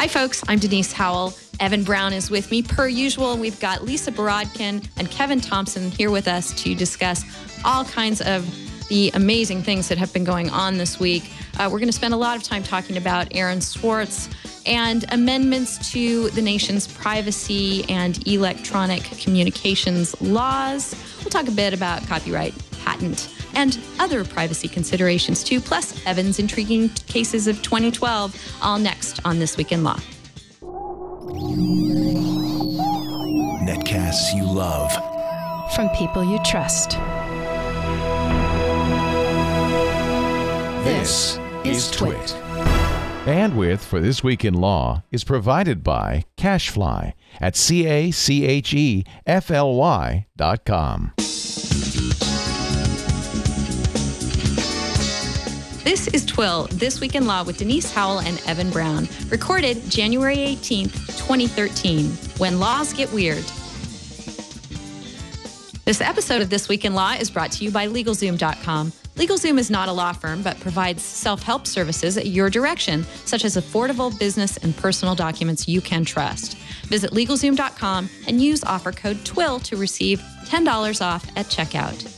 Hi, folks. I'm Denise Howell. Evan Brown is with me. Per usual, we've got Lisa Borodkin and Kevin Thompson here with us to discuss all kinds of the amazing things that have been going on this week. We're going to spend a lot of time talking about Aaron Swartz and amendments to the nation's privacy and electronic communications laws. We'll talk a bit about copyright, patent, and other privacy considerations too, plus Evan's intriguing cases of 2012, all next on This Week in Law. Netcasts you love. From people you trust. This is Twit. Bandwidth for This Week in Law is provided by CacheFly at CacheFly.com. This is Twill, This Week in Law with Denise Howell and Evan Brown, recorded January 18th, 2013, when laws get weird. This episode of This Week in Law is brought to you by LegalZoom.com. LegalZoom is not a law firm, but provides self-help services at your direction, such as affordable business and personal documents you can trust. Visit LegalZoom.com and use offer code TWILL to receive $10 off at checkout.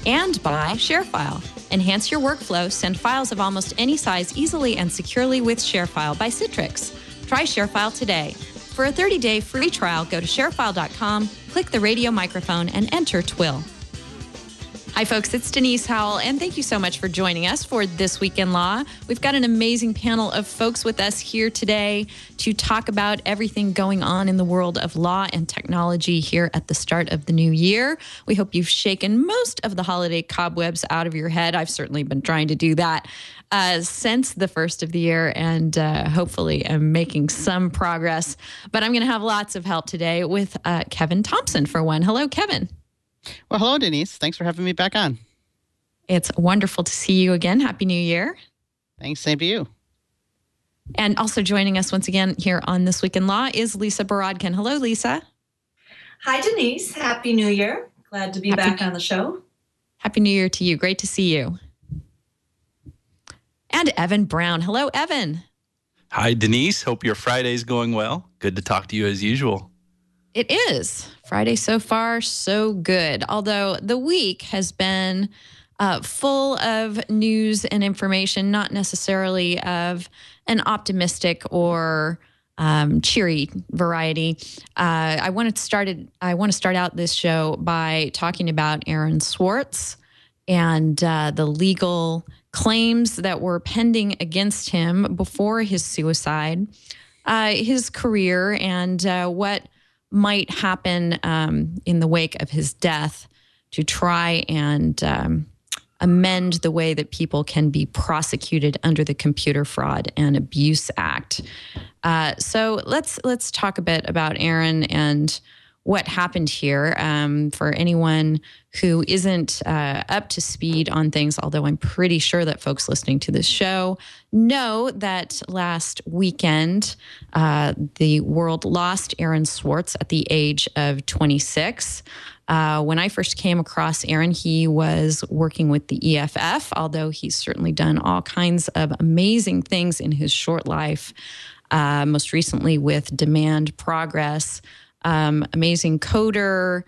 And by ShareFile. Enhance your workflow, send files of almost any size easily and securely with ShareFile by Citrix. Try ShareFile today. For a 30-day free trial, go to sharefile.com, click the radio microphone, and enter TWILL. Hi, folks. It's Denise Howell, and thank you so much for joining us for This Week in Law. We've got an amazing panel of folks with us here today to talk about everything going on in the world of law and technology here at the start of the new year. We hope you've shaken most of the holiday cobwebs out of your head. I've certainly been trying to do that since the first of the year, and hopefully am making some progress. But I'm going to have lots of help today with Kevin Thompson for one. Hello, Kevin. Well, hello, Denise. Thanks for having me back on. It's wonderful to see you again. Happy New Year. Thanks. Same to you. And also joining us once again here on This Week in Law is Lisa Borodkin. Hello, Lisa. Hi, Denise. Happy New Year. Glad to be back on the show. Happy New Year to you. Great to see you. And Evan Brown. Hello, Evan. Hi, Denise. Hope your Friday's going well. Good to talk to you as usual. It is. Friday so far, so good. Although the week has been full of news and information, not necessarily of an optimistic or cheery variety. I want to start out this show by talking about Aaron Swartz and the legal claims that were pending against him before his suicide, his career, and what might happen in the wake of his death to try and amend the way that people can be prosecuted under the Computer Fraud and Abuse Act. So let's talk a bit about Aaron and what happened here. For anyone who isn't up to speed on things, although I'm pretty sure that folks listening to this show know that last weekend, the world lost Aaron Swartz at the age of 26. When I first came across Aaron, he was working with the EFF, although he's certainly done all kinds of amazing things in his short life, most recently with Demand Progress. Amazing coder,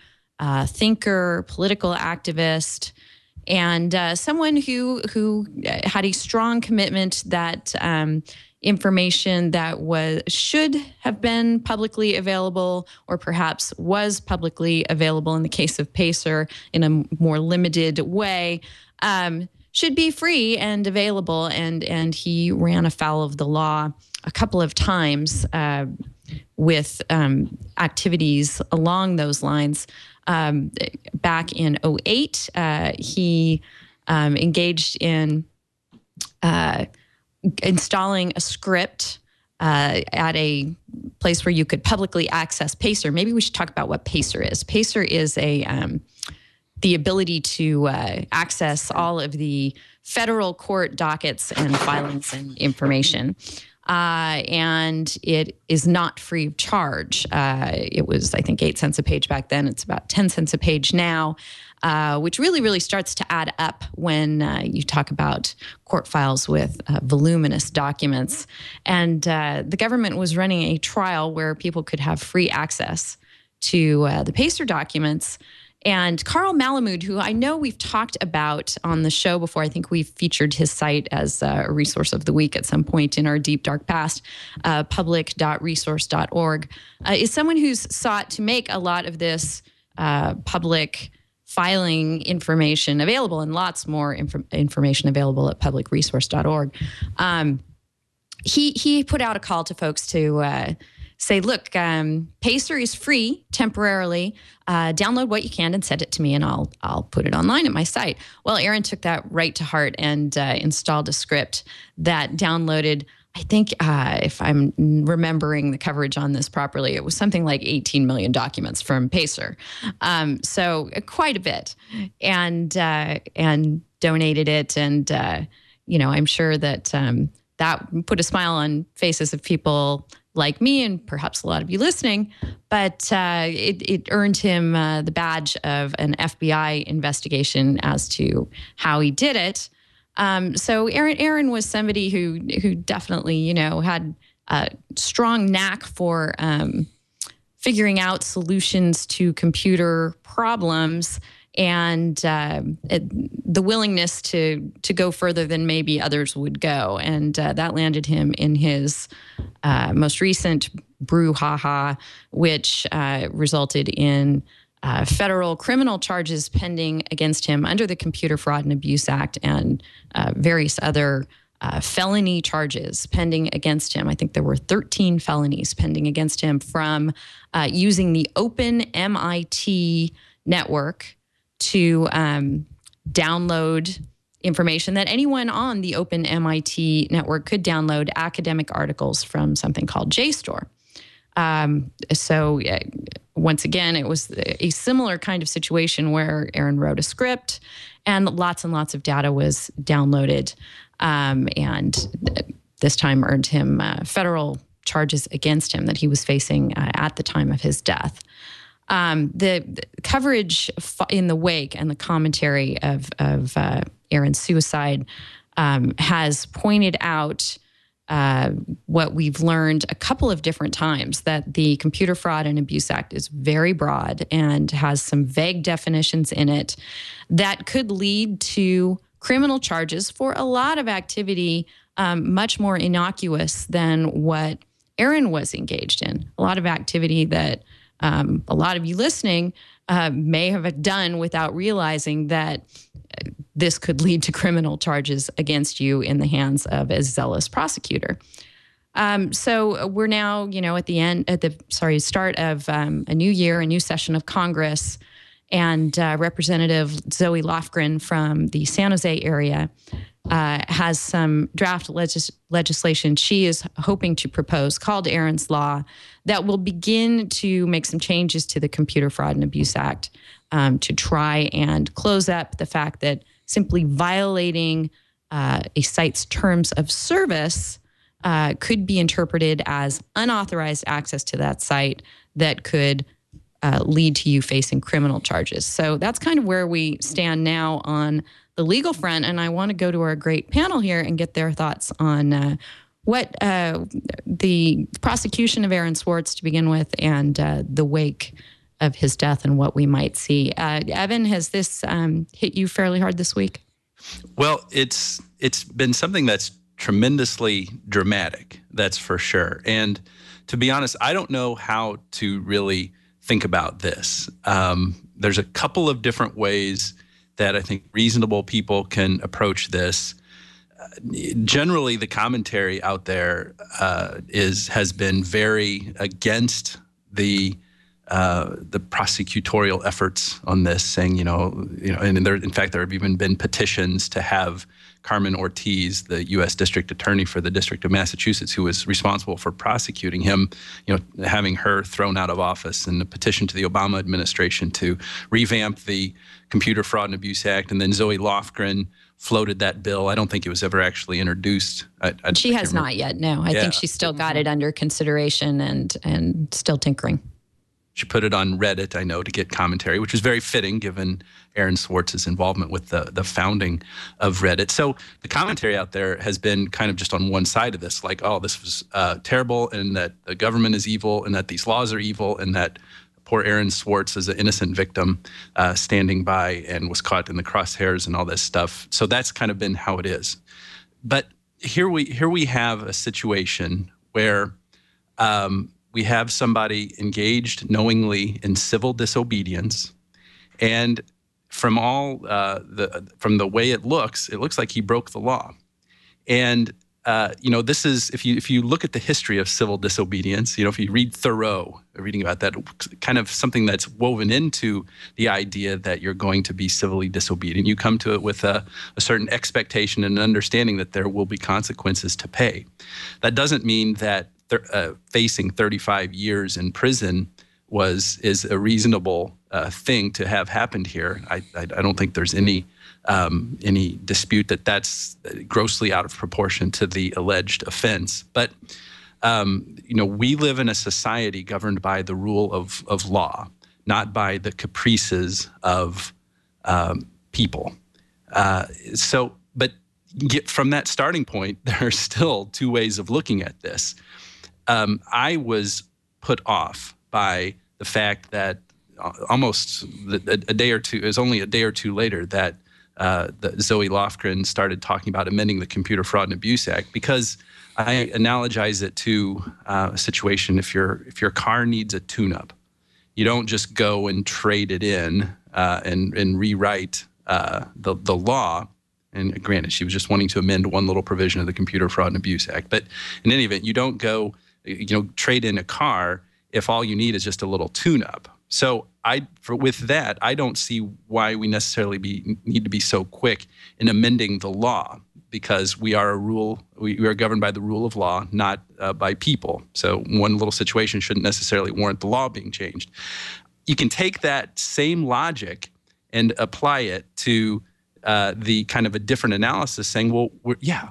thinker, political activist, and someone who had a strong commitment that information that should have been publicly available, or perhaps was publicly available in the case of Pacer in a more limited way, should be free and available. And he ran afoul of the law a couple of times with activities along those lines. Back in 2008, he engaged in installing a script at a place where you could publicly access Pacer. Maybe we should talk about what Pacer is. Pacer is the ability to access all of the federal court dockets and filings and information. and it is not free of charge. It was, I think, 8 cents a page back then. It's about 10 cents a page now, which really, really starts to add up when you talk about court files with voluminous documents. And the government was running a trial where people could have free access to the PACER documents. And Carl Malamud, who I know we've talked about on the show before, I think we've featured his site as a resource of the week at some point in our deep, dark past, public.resource.org, is someone who's sought to make a lot of this public filing information available, and lots more information available at publicresource.org. He put out a call to folks to say, look, PACER is free temporarily. Download what you can and send it to me, and I'll put it online at my site. Well, Aaron took that right to heart and installed a script that downloaded, I think, if I'm remembering the coverage on this properly, it was something like 18 million documents from PACER. So quite a bit, and donated it. And, I'm sure that that put a smile on faces of people like me and perhaps a lot of you listening, but it earned him the badge of an FBI investigation as to how he did it. So Aaron was somebody who definitely, had a strong knack for figuring out solutions to computer problems, and the willingness to go further than maybe others would go. And that landed him in his most recent brouhaha, which resulted in federal criminal charges pending against him under the Computer Fraud and Abuse Act, and various other felony charges pending against him. I think there were 13 felonies pending against him from using the Open MIT network to download information that anyone on the Open MIT network could download, academic articles from something called JSTOR. So once again, it was a similar kind of situation where Aaron wrote a script and lots of data was downloaded, and this time earned him federal charges against him that he was facing at the time of his death. The coverage in the wake and the commentary of Aaron's suicide has pointed out what we've learned a couple of different times, that the Computer Fraud and Abuse Act is very broad and has some vague definitions in it that could lead to criminal charges for a lot of activity much more innocuous than what Aaron was engaged in. A lot of activity that a lot of you listening may have done without realizing that this could lead to criminal charges against you in the hands of a zealous prosecutor. So we're now, at the start of a new year, a new session of Congress, and Representative Zoe Lofgren from the San Jose area has some draft legislation she is hoping to propose called Aaron's Law that will begin to make some changes to the Computer Fraud and Abuse Act to try and close up the fact that simply violating a site's terms of service could be interpreted as unauthorized access to that site that could lead to you facing criminal charges. So that's kind of where we stand now on the legal front. And I want to go to our great panel here and get their thoughts on what the prosecution of Aaron Swartz to begin with, and the wake of his death and what we might see. Evan, has this hit you fairly hard this week? Well, it's been something that's tremendously dramatic, that's for sure. And to be honest, I don't know how to really think about this. There's a couple of different ways that I think reasonable people can approach this. Generally, the commentary out there has been very against the the prosecutorial efforts on this, saying, and there, in fact, there have even been petitions to have Carmen Ortiz, the U.S. District Attorney for the District of Massachusetts, who was responsible for prosecuting him, having her thrown out of office, and a petition to the Obama administration to revamp the Computer Fraud and Abuse Act. And then Zoe Lofgren floated that bill. I don't think it was ever actually introduced. She has not yet. No, I think she's still got it under consideration and still tinkering. She put it on Reddit, I know, to get commentary, which was very fitting given Aaron Swartz's involvement with the founding of Reddit. So the commentary out there has been kind of just on one side of this, like, oh, this was terrible, and that the government is evil, and that these laws are evil, and that poor Aaron Swartz is an innocent victim standing by and was caught in the crosshairs and all this stuff. So that's kind of been how it is. But here we have a situation where we have somebody engaged knowingly in civil disobedience, and from from the way it looks like he broke the law. And this is, if you look at the history of civil disobedience, if you read Thoreau, reading about that, kind of something that's woven into the idea that you're going to be civilly disobedient. You come to it with a certain expectation and an understanding that there will be consequences to pay. That doesn't mean that facing 35 years in prison is a reasonable thing to have happened here. I don't think there's any dispute that that's grossly out of proportion to the alleged offense. But we live in a society governed by the rule of law, not by the caprices of people. But from that starting point, there are still two ways of looking at this. I was put off by the fact that almost a day or two, it was only a day or two later that Zoe Lofgren started talking about amending the Computer Fraud and Abuse Act, because I analogize it to a situation if your car needs a tune-up. You don't just go and trade it in and rewrite the law. And granted, she was just wanting to amend one little provision of the Computer Fraud and Abuse Act. But in any event, you don't go trade in a car if all you need is just a little tune-up. So with that, I don't see why we necessarily need to be so quick in amending the law, because we are we are governed by the rule of law, not by people. So one little situation shouldn't necessarily warrant the law being changed. You can take that same logic and apply it to the kind of a different analysis, saying, well,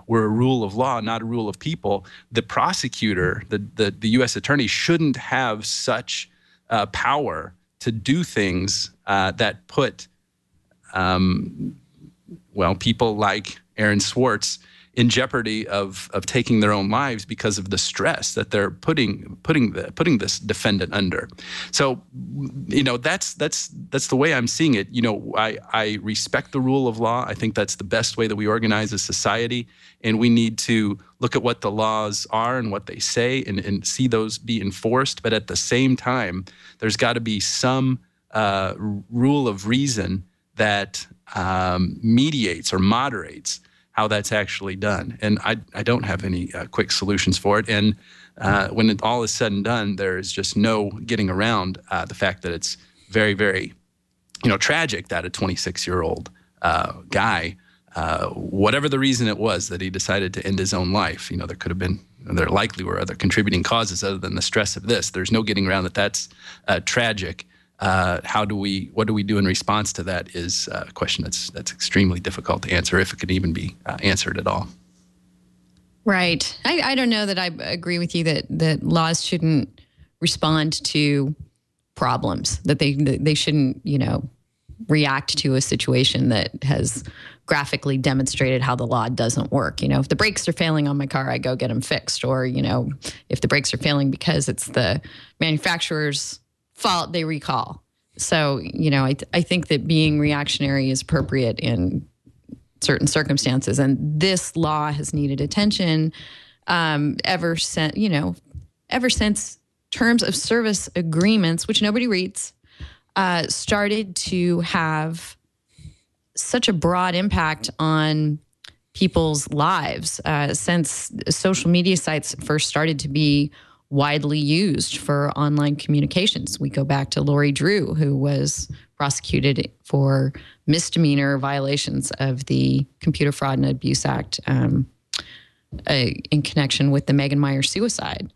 we're a rule of law, not a rule of people. The prosecutor, the U.S. attorney, shouldn't have such power to do things that put, people like Aaron Swartz in jeopardy of taking their own lives because of the stress that they're putting this defendant under. So, that's the way I'm seeing it. I respect the rule of law. I think that's the best way that we organize a society, and we need to look at what the laws are and what they say and see those be enforced. But at the same time, there's got to be some rule of reason that mediates or moderates how that's actually done. And I don't have any quick solutions for it. And when it all is said and done, there is just no getting around the fact that it's very, very, tragic that a 26-year-old guy, whatever the reason it was that he decided to end his own life, there likely were other contributing causes other than the stress of this. There's no getting around that that's tragic. What do we do in response to that is a question that's extremely difficult to answer, if it can even be answered at all. Right. I don't know that I agree with you that laws shouldn't respond to problems, that they shouldn't, react to a situation that has graphically demonstrated how the law doesn't work. If the brakes are failing on my car, I go get them fixed. Or, if the brakes are failing because it's the manufacturer's fault, they recall. So, I think that being reactionary is appropriate in certain circumstances. And this law has needed attention ever since terms of service agreements, which nobody reads, started to have such a broad impact on people's lives. Since social media sites first started to be widely used for online communications. We go back to Lori Drew, who was prosecuted for misdemeanor violations of the Computer Fraud and Abuse Act in connection with the Megan Myers suicide.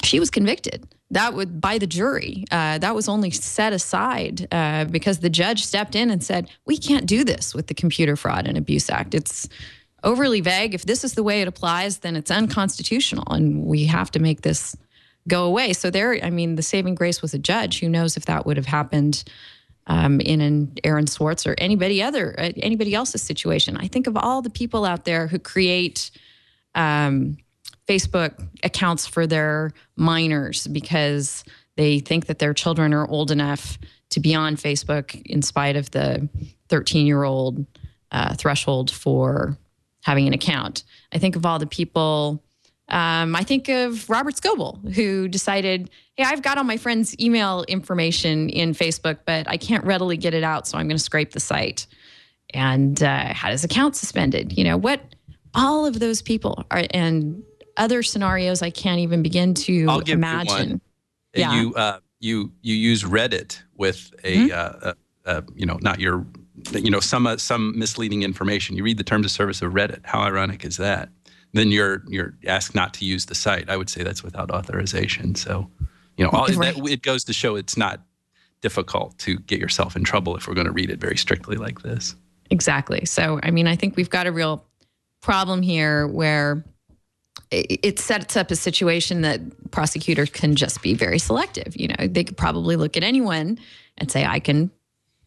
She was convicted. That would by the jury. That was only set aside because the judge stepped in and said, we can't do this with the Computer Fraud and Abuse Act. It's overly vague. If this is the way it applies, then it's unconstitutional, and we have to make this go away. So the saving grace was a judge. Who knows if that would have happened in an Aaron Swartz or anybody else's situation. I think of all the people out there who create Facebook accounts for their minors because they think that their children are old enough to be on Facebook in spite of the 13-year-old threshold for having an account. I think of all the people, I think of Robert Scoble, who decided, hey, I've got all my friends' email information in Facebook, but I can't readily get it out, so I'm going to scrape the site. And had his account suspended. All of those people are, and other scenarios I can't even begin to I'll give imagine. You one. Yeah. You use Reddit with some misleading information. You read the terms of service of Reddit. How ironic is that? Then you're asked not to use the site. I would say that's without authorization. So, it goes to show it's not difficult to get yourself in trouble if we're going to read it very strictly like this. Exactly. So, I think we've got a real problem here where it sets up a situation that prosecutors can just be very selective. They could probably look at anyone and say, I can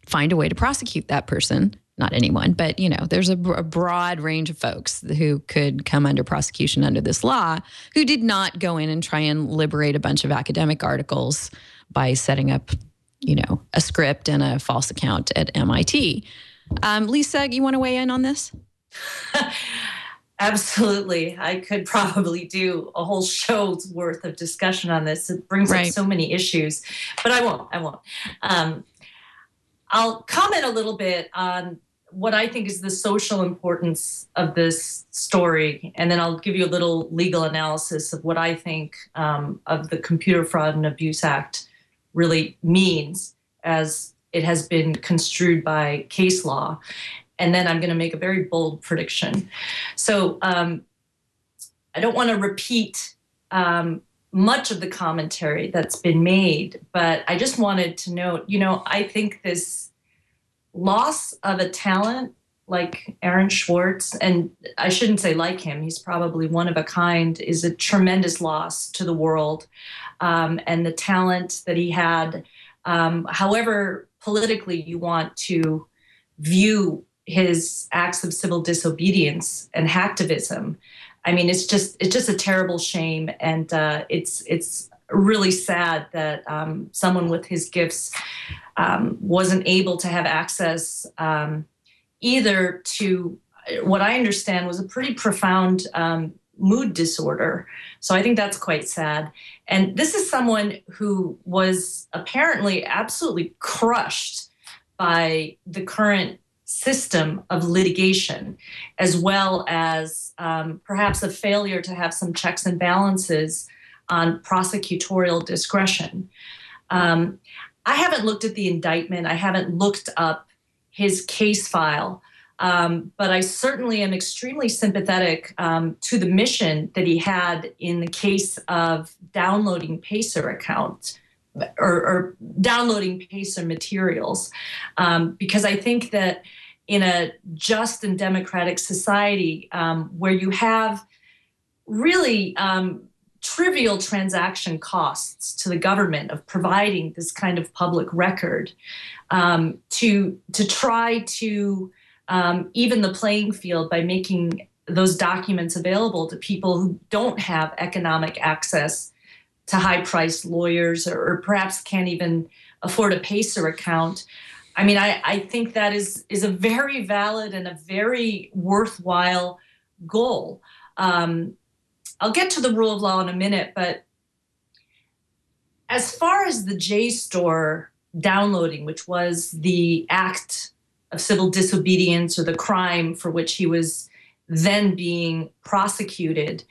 find a way to prosecute that person. Not anyone, but, there's a broad range of folks who could come under prosecution under this law who did not go in and try and liberate a bunch of academic articles by setting up, a script and a false account at MIT. Lisa, you want to weigh in on this? Absolutely. I could probably do a whole show's worth of discussion on this. It brings up so many issues, but I won't. I'll comment a little bit on what I think is the social importance of this story, and then I'll give you a little legal analysis of what I think of the Computer Fraud and Abuse Act really means as it has been construed by case law. And then I'm going to make a very bold prediction. So I don't want to repeat much of the commentary that's been made, but I just wanted to note, I think this loss of a talent like Aaron Swartz, and I shouldn't say like him, he's probably one of a kind, is a tremendous loss to the world. And the talent that he had, however politically you want to view his acts of civil disobedience and hacktivism. It's just a terrible shame. And it's really sad that someone with his gifts wasn't able to have access either to what I understand was a pretty profound mood disorder. So I think that's quite sad. And this is someone who was apparently absolutely crushed by the current system of litigation, as well as perhaps a failure to have some checks and balances on prosecutorial discretion. I haven't looked at the indictment. I haven't looked up his case file, but I certainly am extremely sympathetic to the mission that he had in the case of downloading Pacer accounts or downloading Pacer materials, because I think that in a just and democratic society where you have really trivial transaction costs to the government of providing this kind of public record, to try to even the playing field by making those documents available to people who don't have economic access to high-priced lawyers or perhaps can't even afford a Pacer account. I think that is a very valid and a very worthwhile goal. I'll get to the rule of law in a minute, but as far as the JSTOR downloading, which was the act of civil disobedience or the crime for which he was then being prosecuted,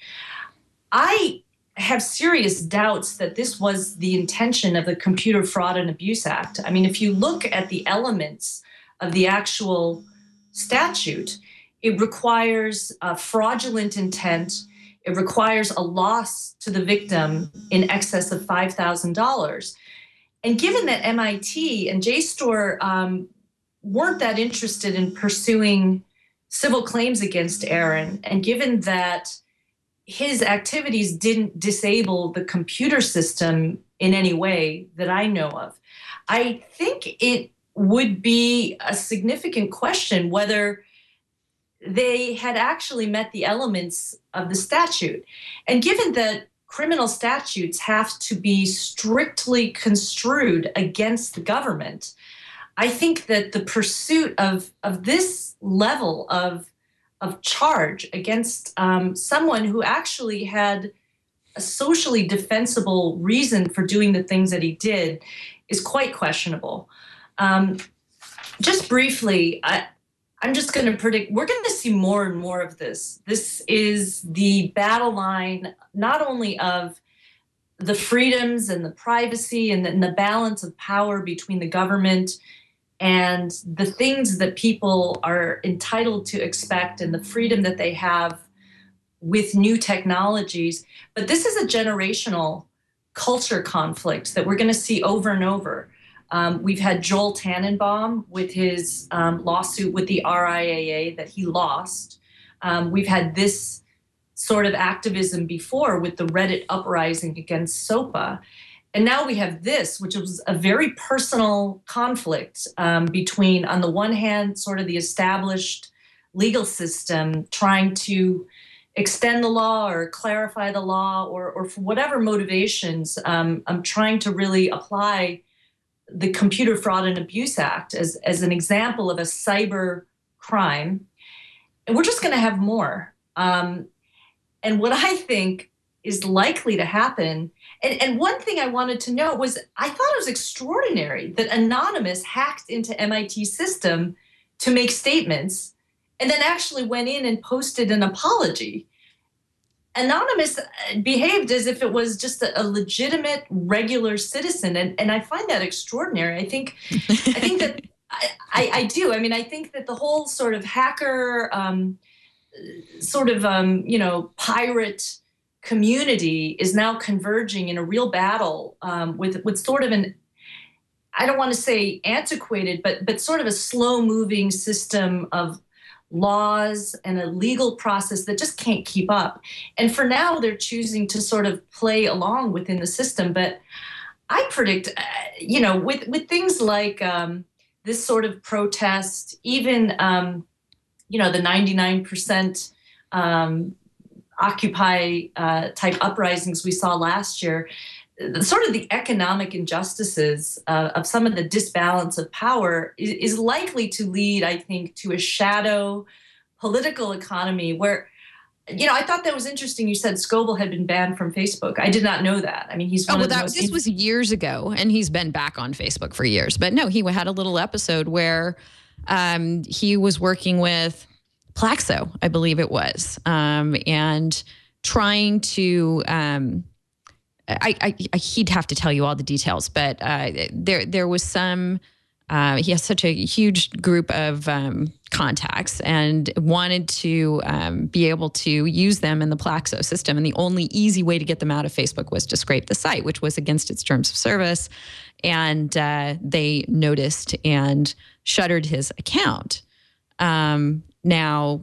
I have serious doubts that this was the intention of the Computer Fraud and Abuse Act. I mean, if you look at the elements of the actual statute, it requires fraudulent intent. It requires a loss to the victim in excess of $5,000. And given that MIT and JSTOR weren't that interested in pursuing civil claims against Aaron, and given that his activities didn't disable the computer system in any way that I know of, I think it would be a significant question whether they had actually met the elements of the statute. And given that criminal statutes have to be strictly construed against the government, I think that the pursuit of this level of charge against someone who actually had a socially defensible reason for doing the things that he did is quite questionable. Just briefly, I'm just going to predict we're going to see more and more of this. This is the battle line, not only of the freedoms and the privacy and the balance of power between the government and the things that people are entitled to expect and the freedom that they have with new technologies. But this is a generational culture conflict that we're going to see over and over. We've had Joel Tannenbaum with his lawsuit with the RIAA that he lost. We've had this sort of activism before with the Reddit uprising against SOPA. And now we have this, which was a very personal conflict between, on the one hand, sort of the established legal system trying to extend the law or clarify the law, or for whatever motivations, I'm trying to really apply the Computer Fraud and Abuse Act as an example of a cyber crime. And we're just going to have more. And what I think is likely to happen, and one thing I wanted to know was, I thought it was extraordinary that Anonymous hacked into MIT's system to make statements and then actually went in and posted an apology. Anonymous behaved as if it was just a legitimate, regular citizen, and I find that extraordinary. I think that I do. I mean, I think that the whole sort of hacker, pirate community is now converging in a real battle with sort of an, I don't want to say antiquated, but sort of a slow-moving system of laws and a legal process that just can't keep up. And for now, they're choosing to sort of play along within the system. But I predict, with things like this sort of protest, even, the 99% Occupy type uprisings we saw last year, sort of the economic injustices of some of the disbalance of power is likely to lead, I think, to a shadow political economy where, I thought that was interesting. You said Scoble had been banned from Facebook. I did not know that. I mean, he's one of the most... This was years ago, and he's been back on Facebook for years. But no, he had a little episode where he was working with Plaxo, I believe it was, and trying to... he'd have to tell you all the details, but there was some. He has such a huge group of contacts and wanted to be able to use them in the Plaxo system. And the only easy way to get them out of Facebook was to scrape the site, which was against its terms of service. And they noticed and shuttered his account. Now,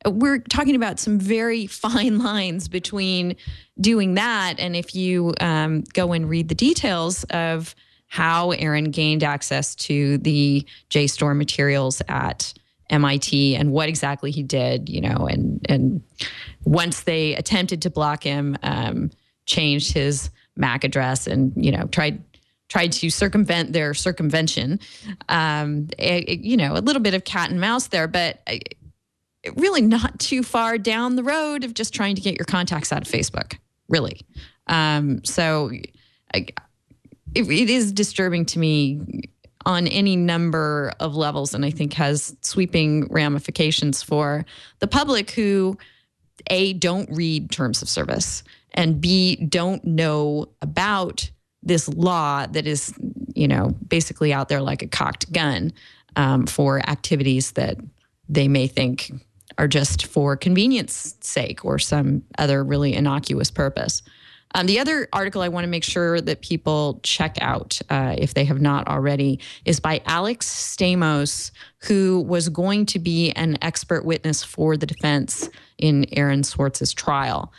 we're talking about some very fine lines between doing that, and if you go and read the details of how Aaron gained access to the JSTOR materials at MIT and what exactly he did, and once they attempted to block him, changed his MAC address and, tried to circumvent their circumvention. A little bit of cat and mouse there, but really not too far down the road of just trying to get your contacts out of Facebook, really. It is disturbing to me on any number of levels, and I think has sweeping ramifications for the public who A, don't read terms of service, and B, don't know about this law that is, basically out there like a cocked gun for activities that they may think are just for convenience sake or some other really innocuous purpose. The other article I want to make sure that people check out, if they have not already, is by Alex Stamos, who was going to be an expert witness for the defense in Aaron Swartz's trial.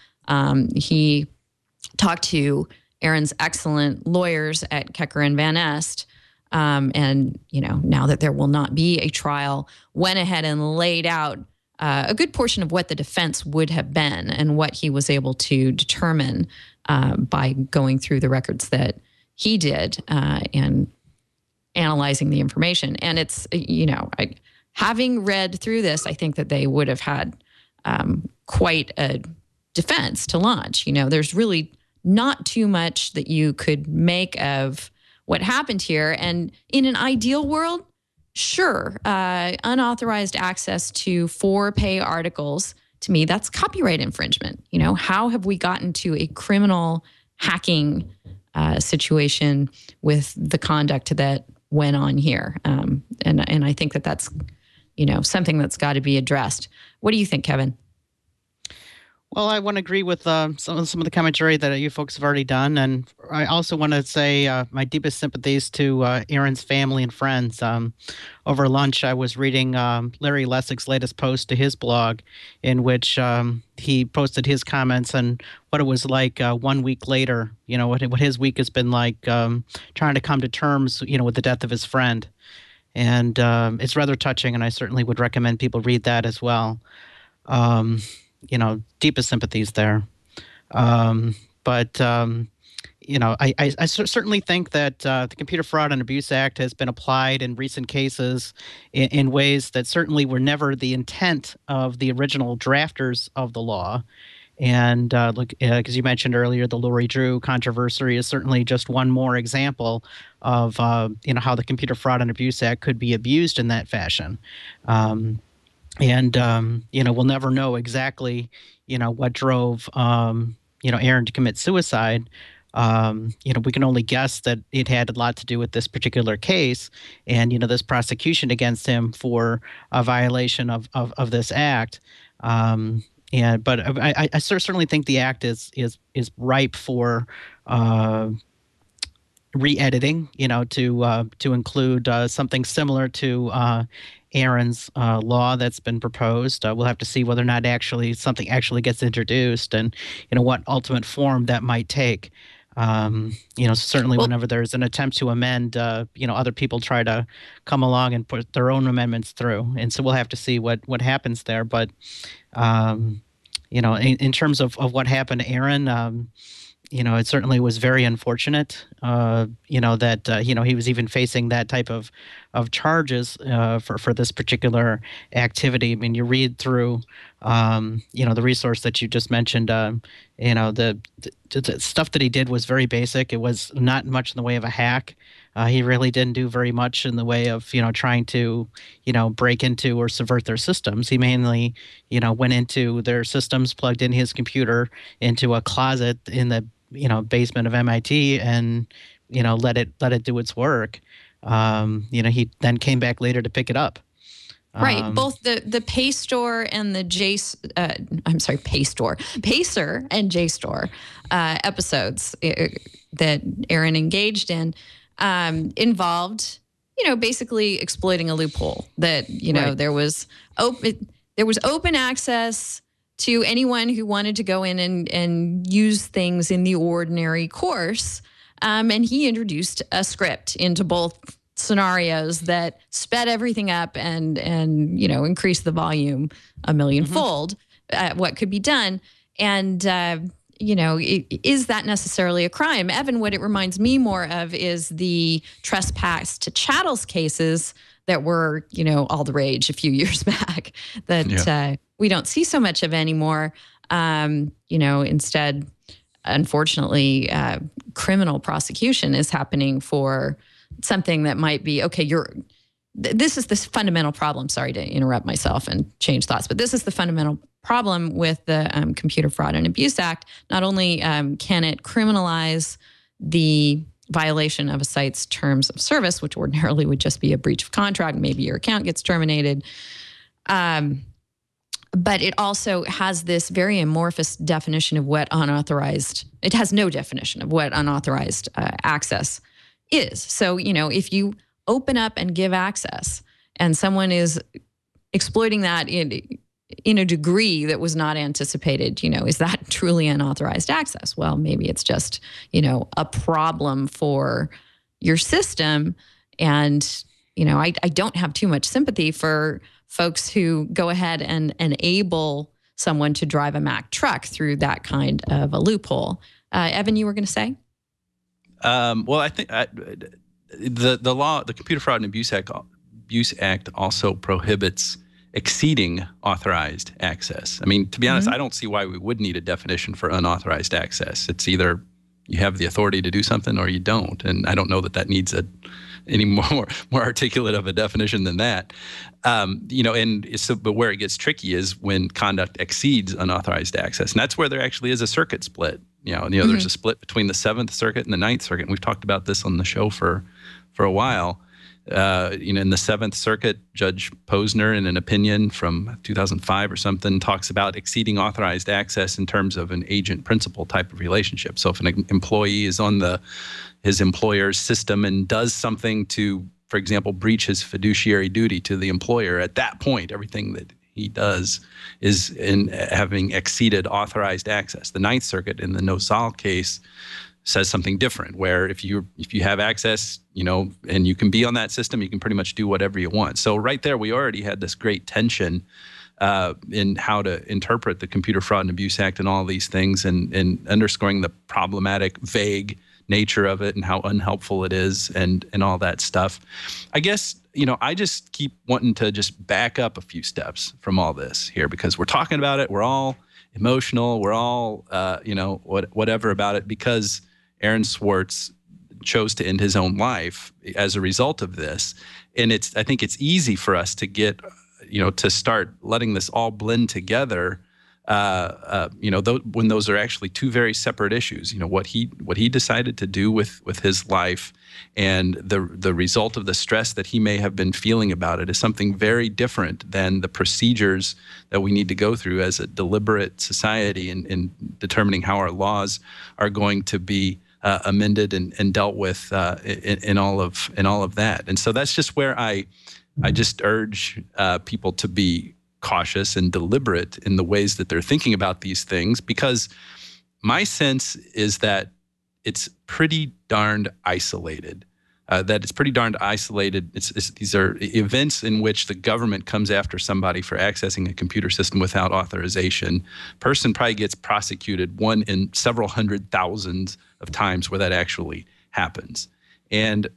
He talked to Aaron's excellent lawyers at Kecker and Van Est, and now that there will not be a trial, went ahead and laid out a good portion of what the defense would have been and what he was able to determine by going through the records that he did and analyzing the information. And it's, having read through this, I think that they would have had quite a defense to launch. There's really not too much that you could make of what happened here. And in an ideal world, sure, unauthorized access to for-pay articles, to me, that's copyright infringement. How have we gotten to a criminal hacking situation with the conduct that went on here? And I think that that's, something that's got to be addressed. What do you think, Kevin? Well, I want to agree with some of the commentary that you folks have already done. And I also want to say my deepest sympathies to Aaron's family and friends. Over lunch, I was reading Larry Lessig's latest post to his blog, in which he posted his comments on what it was like 1 week later, what his week has been like, trying to come to terms, with the death of his friend. And it's rather touching, and I certainly would recommend people read that as well. Deepest sympathies there. I certainly think that the Computer Fraud and Abuse Act has been applied in recent cases in ways that certainly were never the intent of the original drafters of the law. And as you mentioned earlier, the Lori Drew controversy is certainly just one more example of how the Computer Fraud and Abuse Act could be abused in that fashion. We'll never know exactly, what drove, Aaron to commit suicide. We can only guess that it had a lot to do with this particular case and, this prosecution against him for a violation of this act. But I certainly think the act is ripe for re-editing, to include something similar to Aaron's law that's been proposed. We'll have to see whether or not something actually gets introduced, and what ultimate form that might take. Certainly whenever there's an attempt to amend, other people try to come along and put their own amendments through, and so we'll have to see what happens there. But in terms of what happened to Aaron. It certainly was very unfortunate, that, he was even facing that type of charges for this particular activity. I mean, you read through, the resource that you just mentioned, the stuff that he did was very basic. It was not much in the way of a hack. He really didn't do very much in the way of, trying to, break into or subvert their systems. He mainly, went into their systems, plugged in his computer into a closet in the basement of MIT and, let it do its work. He then came back later to pick it up. Right. Both the Paystor and the Pacer and JSTOR episodes that Aaron engaged in involved, basically exploiting a loophole that, right. there was open access to anyone who wanted to go in and use things in the ordinary course. And he introduced a script into both scenarios that sped everything up and increased the volume a millionfold at what could be done. And, is that necessarily a crime? Evan, what it reminds me more of is the trespass to chattels cases that were, all the rage a few years back that we don't see so much of anymore. Instead, unfortunately, criminal prosecution is happening for something that might be, this is this fundamental problem. Sorry to interrupt myself and change thoughts, but this is the fundamental problem with the Computer Fraud and Abuse Act. Not only can it criminalize the violation of a site's terms of service, which ordinarily would just be a breach of contract, maybe your account gets terminated, but it also has this very amorphous definition of what unauthorized, it has no definition of what unauthorized access is. So, if you open up and give access and someone is exploiting that in a degree that was not anticipated, is that truly unauthorized access? Well, maybe it's just, a problem for your system. And, I don't have too much sympathy for folks who go ahead and enable someone to drive a Mack truck through that kind of a loophole. Evan, you were going to say? Well, I think the law, the Computer Fraud and Abuse Act also prohibits exceeding authorized access. I mean, to be honest, I don't see why we would need a definition for unauthorized access. It's either you have the authority to do something or you don't. And I don't know that needs any more articulate of a definition than that. But where it gets tricky is when conduct exceeds unauthorized access. And that's where there actually is a circuit split. There's a split between the Seventh Circuit and the Ninth Circuit. And we've talked about this on the show for a while. In the Seventh Circuit, Judge Posner, in an opinion from 2005 or something, talks about exceeding authorized access in terms of an agent-principal type of relationship. So if an employee is on his employer's system and does something to, for example, breach his fiduciary duty to the employer, at that point, everything that he does is in having exceeded authorized access. The Ninth Circuit in the Nosal case says something different, where if you have access, and you can be on that system, you can pretty much do whatever you want. So right there, we already had this great tension in how to interpret the Computer Fraud and Abuse Act and all these things, and underscoring the problematic, vague nature of it and how unhelpful it is and all that stuff. I guess, I just keep wanting to just back up a few steps from all this here, because we're talking about it. We're all emotional. We're all, whatever about it, because Aaron Swartz chose to end his own life as a result of this. And I think it's easy for us to get, to start letting this all blend together, when those are actually two very separate issues. What he decided to do with his life and the result of the stress that he may have been feeling about it is something very different than the procedures that we need to go through as a deliberate society in determining how our laws are going to be amended and dealt with in all of that. And so that's just where I just urge people to be cautious and deliberate in the ways that they're thinking about these things, because my sense is that it's pretty darned isolated. These are events in which the government comes after somebody for accessing a computer system without authorization. Person probably gets prosecuted one in several hundred thousands of times where that actually happens. And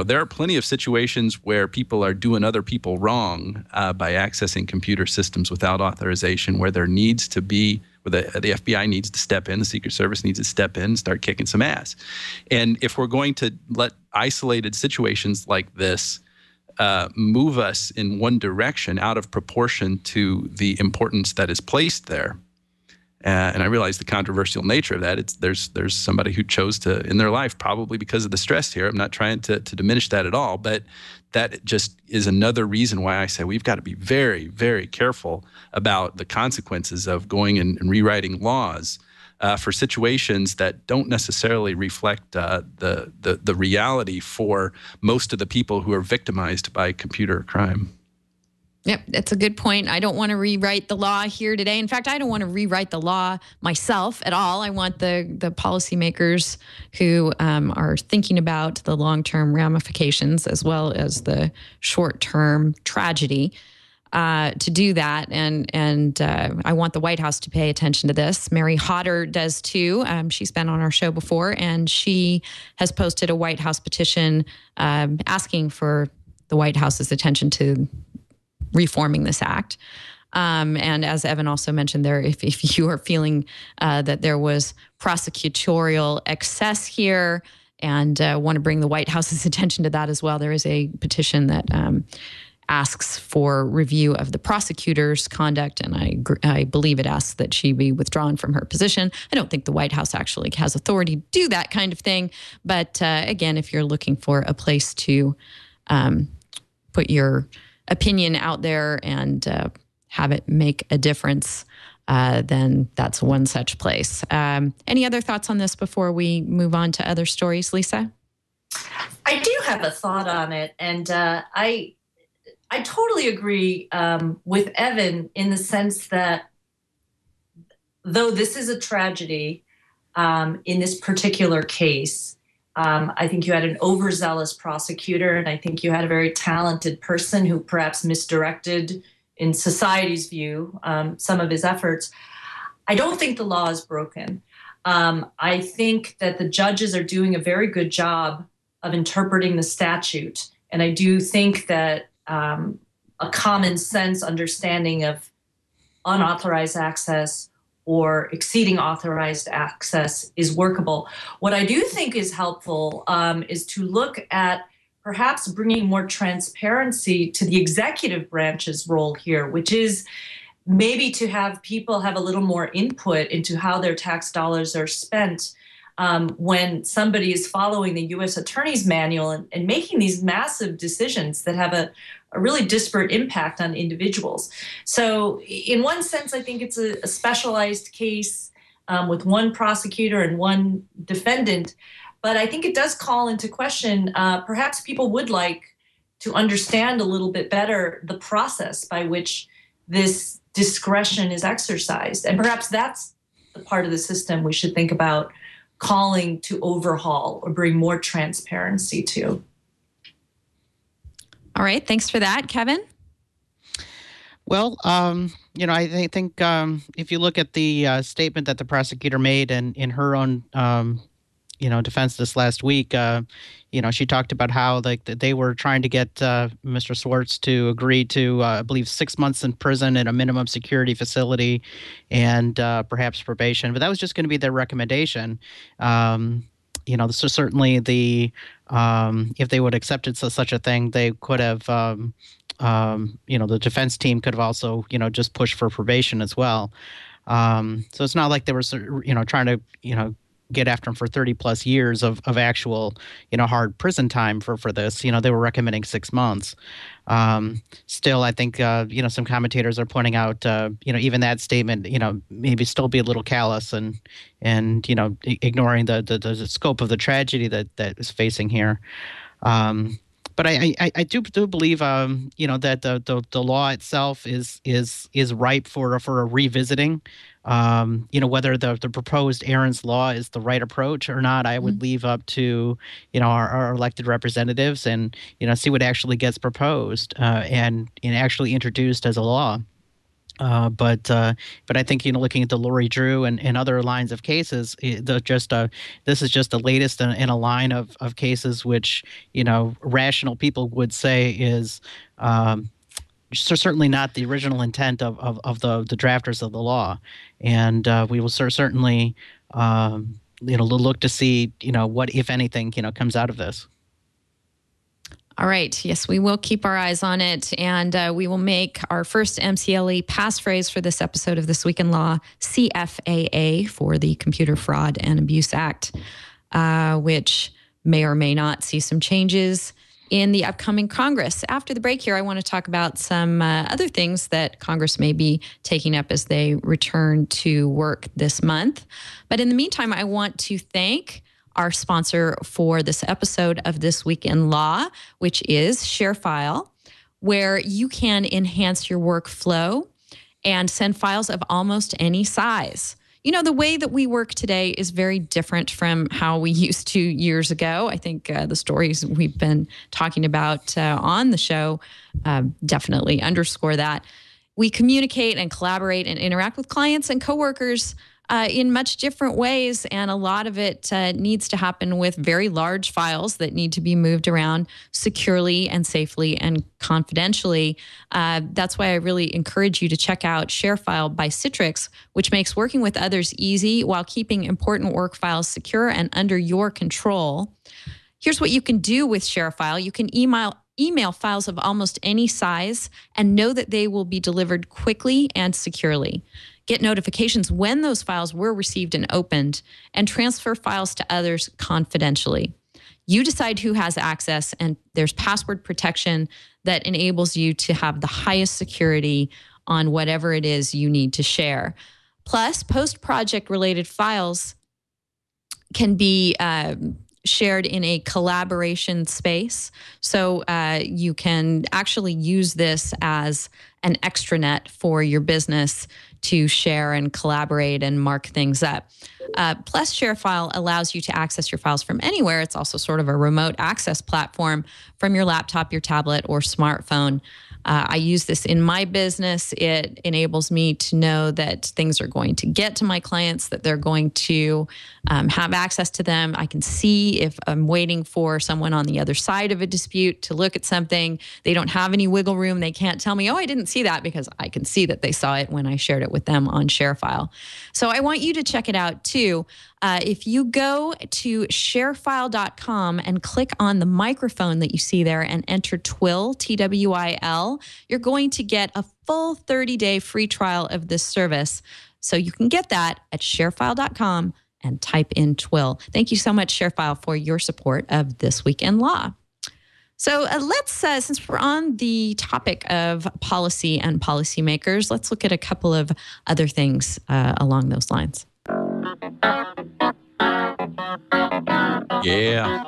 there are plenty of situations where people are doing other people wrong by accessing computer systems without authorization, where there needs to be, where the FBI needs to step in, the Secret Service needs to step in and start kicking some ass. And if we're going to let isolated situations like this move us in one direction out of proportion to the importance that is placed there, and I realize the controversial nature of that. There's somebody who chose to end their life probably because of the stress here. I'm not trying to diminish that at all, but that just is another reason why I say we've got to be very, very careful about the consequences of going and rewriting laws for situations that don't necessarily reflect the reality for most of the people who are victimized by computer crime. Yep, that's a good point. I don't want to rewrite the law here today. In fact, I don't want to rewrite the law myself at all. I want the policymakers who are thinking about the long-term ramifications as well as the short-term tragedy to do that. And I want the White House to pay attention to this. Mary Hodder does too. She's been on our show before, and she has posted a White House petition asking for the White House's attention to reforming this act. And as Evan also mentioned there, if you are feeling that there was prosecutorial excess here and want to bring the White House's attention to that as well, there is a petition that asks for review of the prosecutor's conduct, and I believe it asks that she be withdrawn from her position. I don't think the White House actually has authority to do that kind of thing. But again, if you're looking for a place to put your opinion out there and have it make a difference, then that's one such place. Any other thoughts on this before we move on to other stories, Lisa? I do have a thought on it, and I totally agree with Evan in the sense that though this is a tragedy in this particular case, I think you had an overzealous prosecutor, and I think you had a very talented person who perhaps misdirected, in society's view, some of his efforts. I don't think the law is broken. I think that the judges are doing a very good job of interpreting the statute, and I do think that a common sense understanding of unauthorized access or exceeding authorized access is workable. What I do think is helpful is to look at perhaps bringing more transparency to the executive branch's role here, which is maybe to have people have a little more input into how their tax dollars are spent when somebody is following the U.S. Attorney's Manual and making these massive decisions that have a really disparate impact on individuals. So in one sense, I think it's a specialized case with one prosecutor and one defendant. But I think it does call into question, perhaps people would like to understand a little bit better the process by which this discretion is exercised. And perhaps that's the part of the system we should think about calling to overhaul or bring more transparency to. All right. Thanks for that, Kevin. Well, I think if you look at the statement that the prosecutor made in her own defense this last week, she talked about how they were trying to get Mr. Swartz to agree to, I believe, 6 months in prison in a minimum security facility and perhaps probation. But that was just going to be their recommendation. So certainly if they would have accepted such a thing, they could have, the defense team could have also, just pushed for probation as well. So it's not like they were, trying to, get after him for 30 plus years of actual, hard prison time for this. They were recommending 6 months. Still, I think, some commentators are pointing out, even that statement, maybe still be a little callous and ignoring the scope of the tragedy that is facing here. But I do believe, that the law itself is ripe for a revisiting. Whether the proposed Aaron's Law is the right approach or not, I would leave up to, our elected representatives and, see what actually gets proposed and actually introduced as a law. But I think, looking at the Lori Drew and other lines of cases, this is just the latest in a line of cases which, rational people would say is certainly not the original intent of the drafters of the law. And we will certainly, look to see, what, if anything, comes out of this. All right. Yes, we will keep our eyes on it. And we will make our first MCLE passphrase for this episode of This Week in Law, CFAA, for the Computer Fraud and Abuse Act, which may or may not see some changes in the upcoming Congress. After the break here, I want to talk about some other things that Congress may be taking up as they return to work this month. But in the meantime, I want to thank our sponsor for this episode of This Week in Law, which is ShareFile, where you can enhance your workflow and send files of almost any size. The way that we work today is very different from how we used to years ago. I think the stories we've been talking about on the show definitely underscore that. We communicate and collaborate and interact with clients and coworkers in much different ways, and a lot of it needs to happen with very large files that need to be moved around securely and safely and confidentially. That's why I really encourage you to check out ShareFile by Citrix, which makes working with others easy while keeping important work files secure and under your control. Here's what you can do with ShareFile. You can email email files of almost any size and know that they will be delivered quickly and securely. Get notifications when those files were received and opened, and transfer files to others confidentially. You decide who has access, and there's password protection that enables you to have the highest security on whatever it is you need to share. Plus, post-project related files can be shared in a collaboration space. So you can actually use this as an extranet for your business to share and collaborate and mark things up. Plus, ShareFile allows you to access your files from anywhere. It's also sort of a remote access platform from your laptop, your tablet, or smartphone. I use this in my business. It enables me to know that things are going to get to my clients, that they're going to have access to them. I can see if I'm waiting for someone on the other side of a dispute to look at something. They don't have any wiggle room. They can't tell me, oh, I didn't see that, because I can see that they saw it when I shared it with them on ShareFile. So I want you to check it out too. If you go to sharefile.com and click on the microphone that you see there and enter TWIL, T-W-I-L, you're going to get a full 30-day free trial of this service. So you can get that at sharefile.com and type in TWIL. Thank you so much, ShareFile, for your support of This Week in Law. So let's, since we're on the topic of policy and policymakers, let's look at a couple of other things along those lines. Yeah.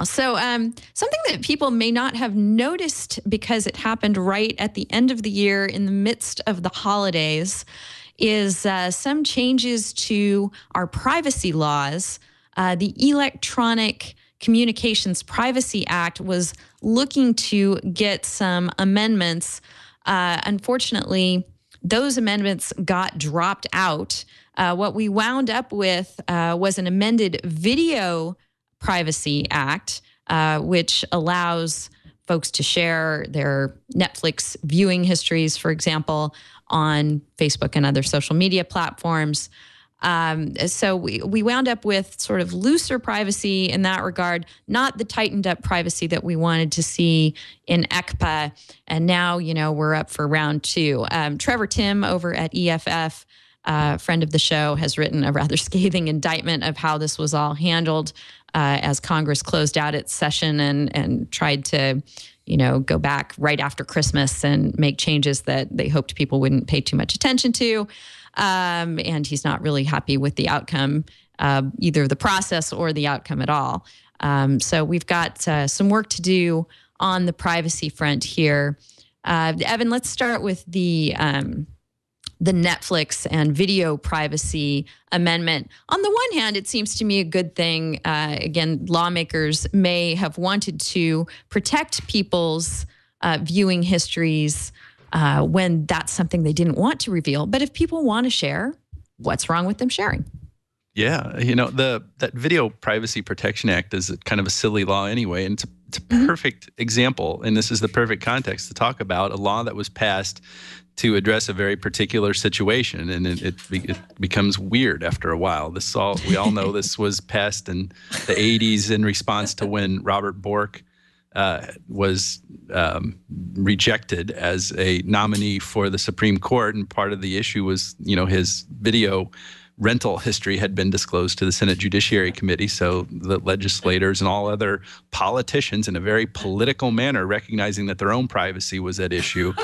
So something that people may not have noticed because it happened right at the end of the year in the midst of the holidays is some changes to our privacy laws. The Electronic Communications Privacy Act was looking to get some amendments. Unfortunately, those amendments got dropped out. What we wound up with was an amended Video Privacy Act, which allows folks to share their Netflix viewing histories, for example, on Facebook and other social media platforms. So we wound up with sort of looser privacy in that regard, not the tightened up privacy that we wanted to see in ECPA. And now, we're up for round two. Trevor Timm over at EFF, friend of the show, has written a rather scathing indictment of how this was all handled as Congress closed out its session and tried to, go back right after Christmas and make changes that they hoped people wouldn't pay too much attention to. And he's not really happy with the outcome, either the process or the outcome at all. So we've got some work to do on the privacy front here. Evan, let's start with the Netflix and video privacy amendment. On the one hand, it seems to me a good thing. Again, lawmakers may have wanted to protect people's viewing histories when that's something they didn't want to reveal. But if people want to share, what's wrong with them sharing? Yeah, that Video Privacy Protection Act is kind of a silly law anyway, and it's a perfect example, and this is the perfect context to talk about a law that was passed to address a very particular situation, and it becomes weird after a while. We all know this was passed in the 80s in response to when Robert Bork was rejected as a nominee for the Supreme Court, and part of the issue was, his video rental history had been disclosed to the Senate Judiciary Committee. So the legislators and all other politicians, in a very political manner, recognizing that their own privacy was at issue,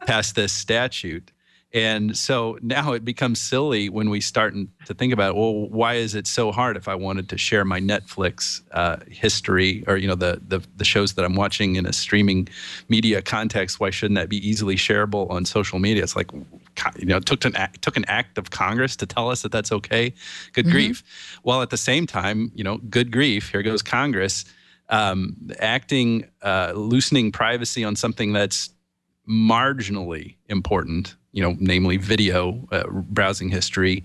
passed this statute. And so now it becomes silly when we start to think about, well, why is it so hard if I wanted to share my Netflix history or, the shows that I'm watching in a streaming media context? Why shouldn't that be easily shareable on social media? It's like, it took an act of Congress to tell us that that's okay. Good grief. While at the same time, good grief, here goes Congress loosening privacy on something that's marginally important, namely video browsing history,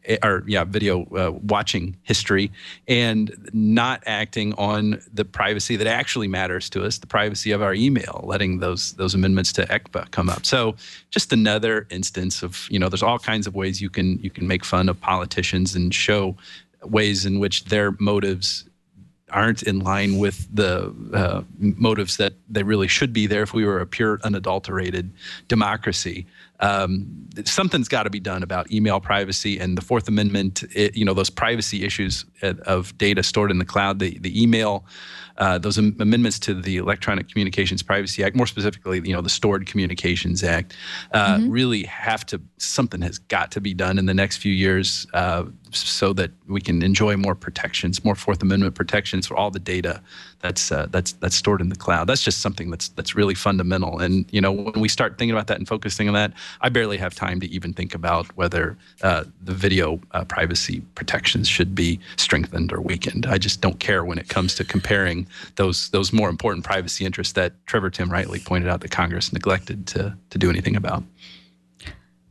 video watching history, and not acting on the privacy that actually matters to us, the privacy of our email, letting those amendments to ECPA come up. So just another instance of, there's all kinds of ways you can make fun of politicians and show ways in which their motives aren't in line with the motives that they really should be there if we were a pure, unadulterated democracy. Something's got to be done about email privacy and the Fourth Amendment. Those privacy issues of data stored in the cloud, the email, those amendments to the Electronic Communications Privacy Act, more specifically, the Stored Communications Act, really something has got to be done in the next few years so that we can enjoy more protections, more Fourth Amendment protections for all the data that's stored in the cloud. That's just something that's really fundamental. And when we start thinking about that and focusing on that, I barely have time to even think about whether the video privacy protections should be strengthened or weakened. I just don't care when it comes to comparing those more important privacy interests that Trevor Timm rightly pointed out that Congress neglected to do anything about.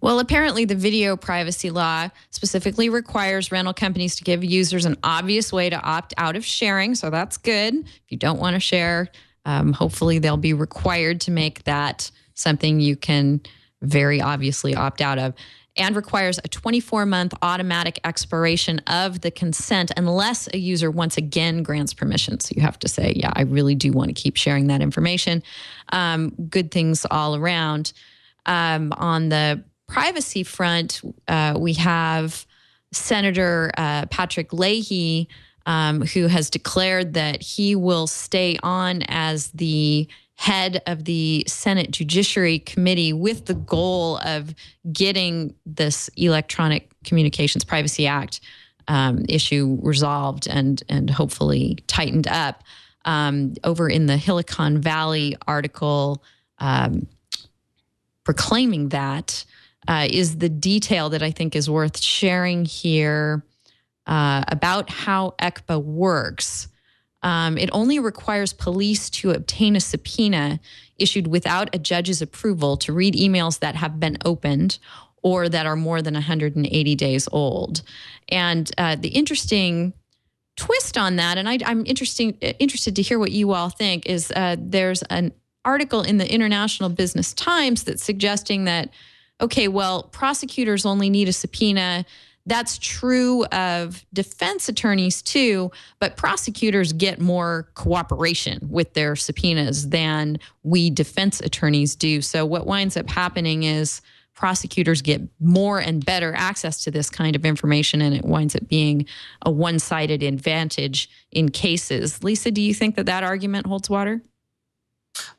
Well, apparently the video privacy law specifically requires rental companies to give users an obvious way to opt out of sharing. So that's good. If you don't want to share, hopefully they'll be required to make that something you can very obviously opt out of, and requires a 24-month automatic expiration of the consent unless a user once again grants permission. So you have to say, yeah, I really do want to keep sharing that information. Good things all around. On the privacy front, we have Senator Patrick Leahy, who has declared that he will stay on as the head of the Senate Judiciary Committee with the goal of getting this Electronic Communications Privacy Act issue resolved and hopefully tightened up. Over in the Silicon Valley article proclaiming that is the detail that I think is worth sharing here about how ECPA works. It only requires police to obtain a subpoena issued without a judge's approval to read emails that have been opened or that are more than 180 days old. And the interesting twist on that, and I'm interested to hear what you all think, is there's an article in the International Business Times that's suggesting that, okay, well, prosecutors only need a subpoena. That's true of defense attorneys too, but prosecutors get more cooperation with their subpoenas than we defense attorneys do. So what winds up happening is prosecutors get more and better access to this kind of information, and it winds up being a one-sided advantage in cases. Lisa, do you think that argument holds water?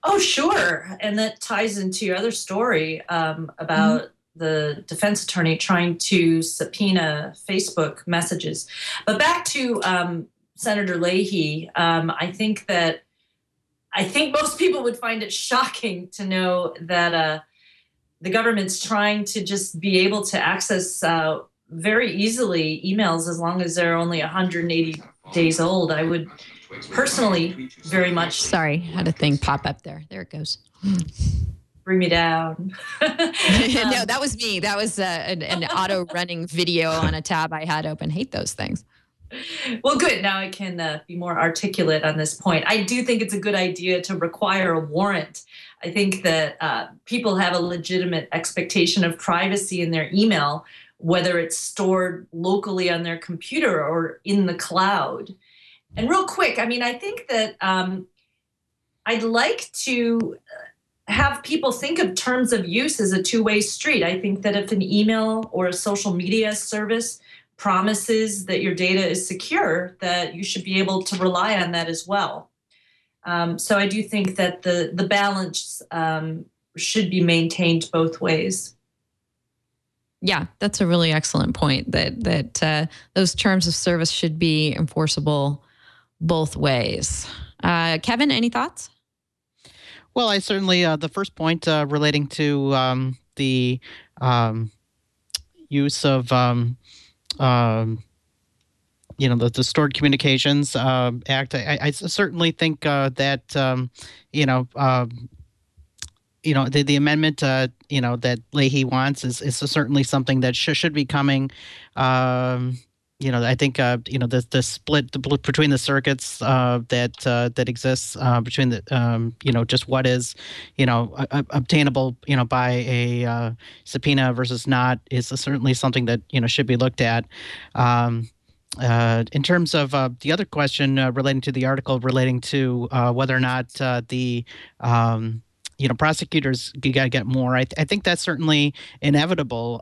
Oh, sure. And that ties into your other story about the defense attorney trying to subpoena Facebook messages. But back to Senator Leahy, I think most people would find it shocking to know that the government's trying to just be able to access very easily emails as long as they're only 180 days old. I would personally very much... Sorry, had a thing pop up there. There it goes. Bring me down. No, that was me. That was an auto-running video on a tab I had open. Hate those things. Well, good. Now I can be more articulate on this point. I do think it's a good idea to require a warrant. I think that people have a legitimate expectation of privacy in their email, whether it's stored locally on their computer or in the cloud. And real quick, I think that I'd like to have people think of terms of use as a two-way street. I think that if an email or a social media service promises that your data is secure, that you should be able to rely on that as well. So I do think that the balance should be maintained both ways. Yeah, that's a really excellent point, that those terms of service should be enforceable both ways. Kevin, any thoughts? Well, I certainly, the first point relating to the use of, the Stored Communications Act, I certainly think that, the amendment, that Leahy wants is certainly something that should be coming. I think the split between the circuits that exists between the just what is obtainable by a subpoena versus not is certainly something that should be looked at. In terms of the other question relating to the article, relating to whether or not the prosecutors got to get more. I think that's certainly inevitable,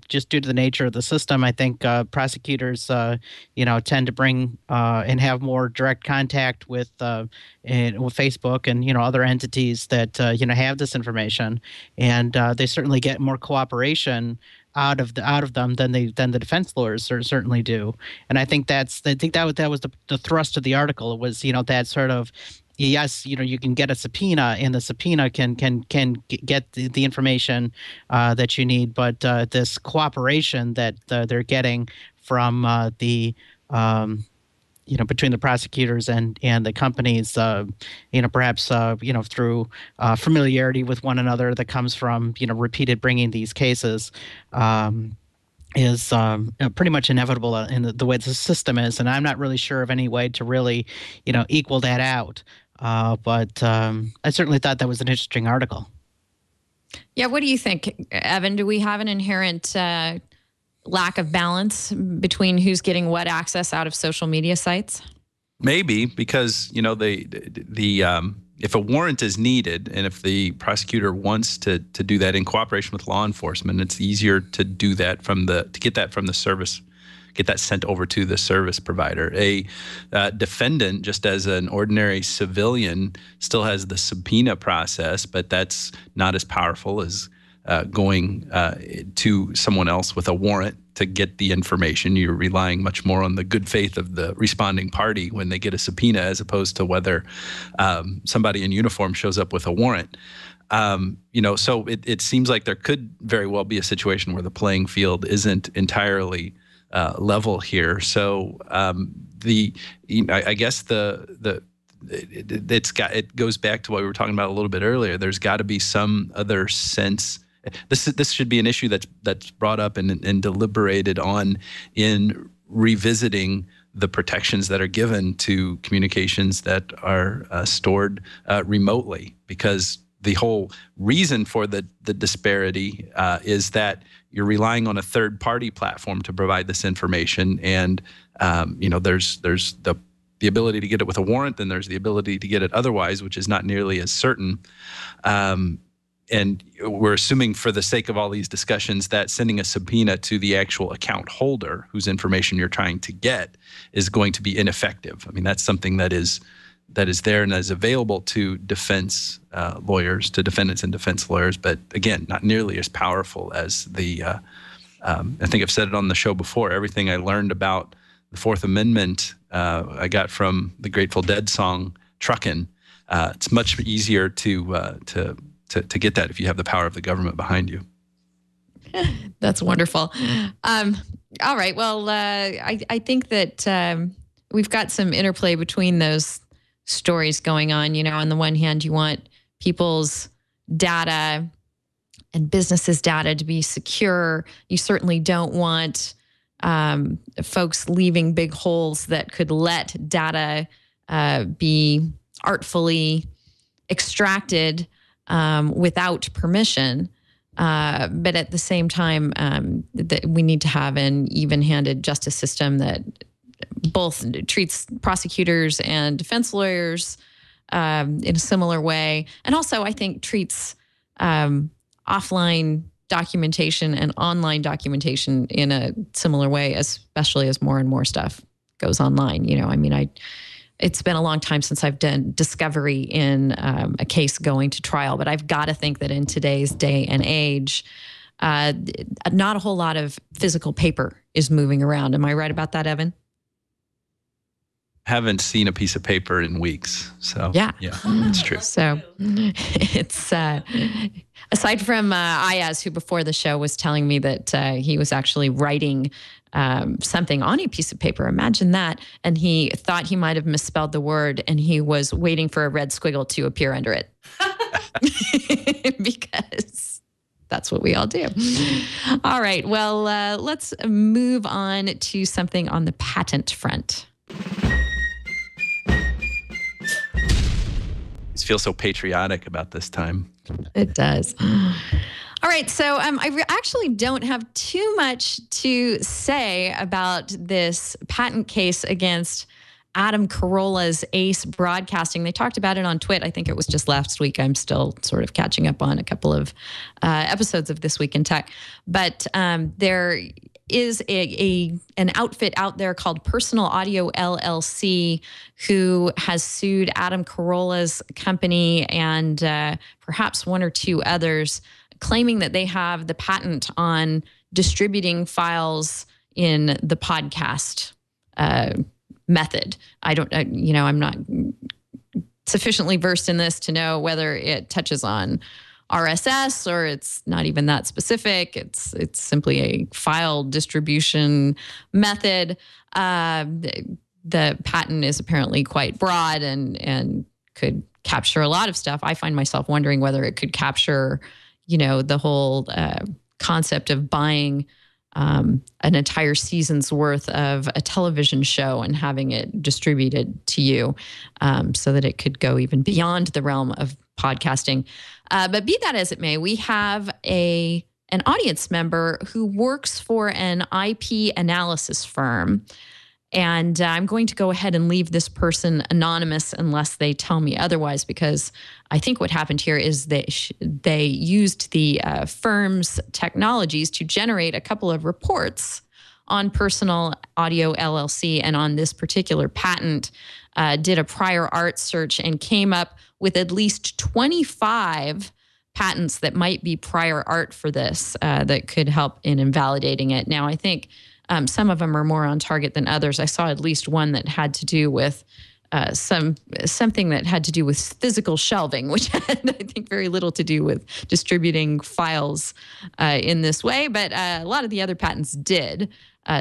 just due to the nature of the system. I think prosecutors, tend to bring and have more direct contact with Facebook and other entities that have this information, and they certainly get more cooperation out of them than the defense lawyers certainly do. And I think that was the thrust of the article. It was that sort of. Yes, you can get a subpoena, and the subpoena can get the information that you need. But this cooperation that they're getting from between the prosecutors and the companies, perhaps through familiarity with one another that comes from repeated bringing these cases. Is pretty much inevitable in the way the system is, and I'm not really sure of any way to really equal that out. But I certainly thought that was an interesting article. Yeah, what do you think, Evan? Do we have an inherent lack of balance between who's getting what access out of social media sites? Maybe, because if a warrant is needed, and if the prosecutor wants to do that in cooperation with law enforcement, it's easier to do that to get that from the service, get that sent over to the service provider. A defendant, just as an ordinary civilian, still has the subpoena process, but that's not as powerful as going to someone else with a warrant to get the information. You're relying much more on the good faith of the responding party when they get a subpoena, as opposed to whether somebody in uniform shows up with a warrant. So it seems like there could very well be a situation where the playing field isn't entirely level here. So I guess it goes back to what we were talking about a little bit earlier. There's got to be some other sense. This should be an issue that's brought up and deliberated on in revisiting the protections that are given to communications that are stored remotely, because the whole reason for the disparity is that you're relying on a third-party platform to provide this information, and there's the ability to get it with a warrant, and there's the ability to get it otherwise, which is not nearly as certain. And we're assuming, for the sake of all these discussions, that sending a subpoena to the actual account holder whose information you're trying to get is going to be ineffective. I mean, that's something that is there and that is available to defense lawyers, to defendants and defense lawyers, but again, not nearly as powerful as I think I've said it on the show before, everything I learned about the Fourth Amendment I got from the Grateful Dead song "Truckin'." It's much easier to get that if you have the power of the government behind you. That's wonderful. All right. Well, I think that we've got some interplay between those stories going on. On the one hand, you want people's data and businesses' data to be secure. You certainly don't want folks leaving big holes that could let data be artfully extracted without permission. But at the same time, that we need to have an even-handed justice system that both treats prosecutors and defense lawyers in a similar way, and also I think treats offline documentation and online documentation in a similar way, especially as more and more stuff goes online. It's been a long time since I've done discovery in a case going to trial, but I've got to think that in today's day and age, not a whole lot of physical paper is moving around. Am I right about that, Evan? Haven't seen a piece of paper in weeks. So yeah, it's true. So it's aside from Ayaz, who before the show was telling me that he was actually writing something on a piece of paper. Imagine that. And he thought he might have misspelled the word, and he was waiting for a red squiggle to appear under it. Because that's what we all do. All right. Well, let's move on to something on the patent front. It feels so patriotic about this time. It does. All right, so actually don't have too much to say about this patent case against Adam Carolla's Ace Broadcasting. They talked about it on Twit. I think it was just last week. I'm still sort of catching up on a couple of episodes of This Week in Tech. But there is an outfit out there called Personal Audio LLC who has sued Adam Carolla's company and perhaps one or two others, claiming that they have the patent on distributing files in the podcast method. I'm not sufficiently versed in this to know whether it touches on RSS or it's not even that specific. It's simply a file distribution method. The patent is apparently quite broad and could capture a lot of stuff. I find myself wondering whether it could capture, the whole concept of buying an entire season's worth of a television show and having it distributed to you, so that it could go even beyond the realm of podcasting. But be that as it may, we have an audience member who works for an IP analysis firm. And I'm going to go ahead and leave this person anonymous unless they tell me otherwise, because I think what happened here is they used the firm's technologies to generate a couple of reports on Personal Audio LLC and on this particular patent, did a prior art search and came up with at least 25 patents that might be prior art for this that could help in invalidating it. Now, I think some of them are more on target than others. I saw at least one that had to do with something that had to do with physical shelving, which had, I think, very little to do with distributing files in this way. But a lot of the other patents did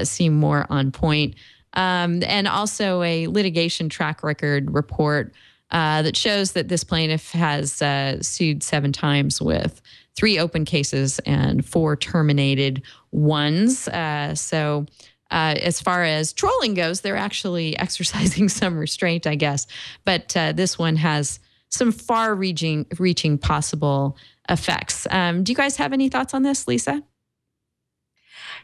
seem more on point. And also a litigation track record report that shows that this plaintiff has sued 7 times with 3 open cases and 4 terminated ones. So as far as trolling goes, they're actually exercising some restraint, I guess. But this one has some far-reaching possible effects. Do you guys have any thoughts on this, Lisa?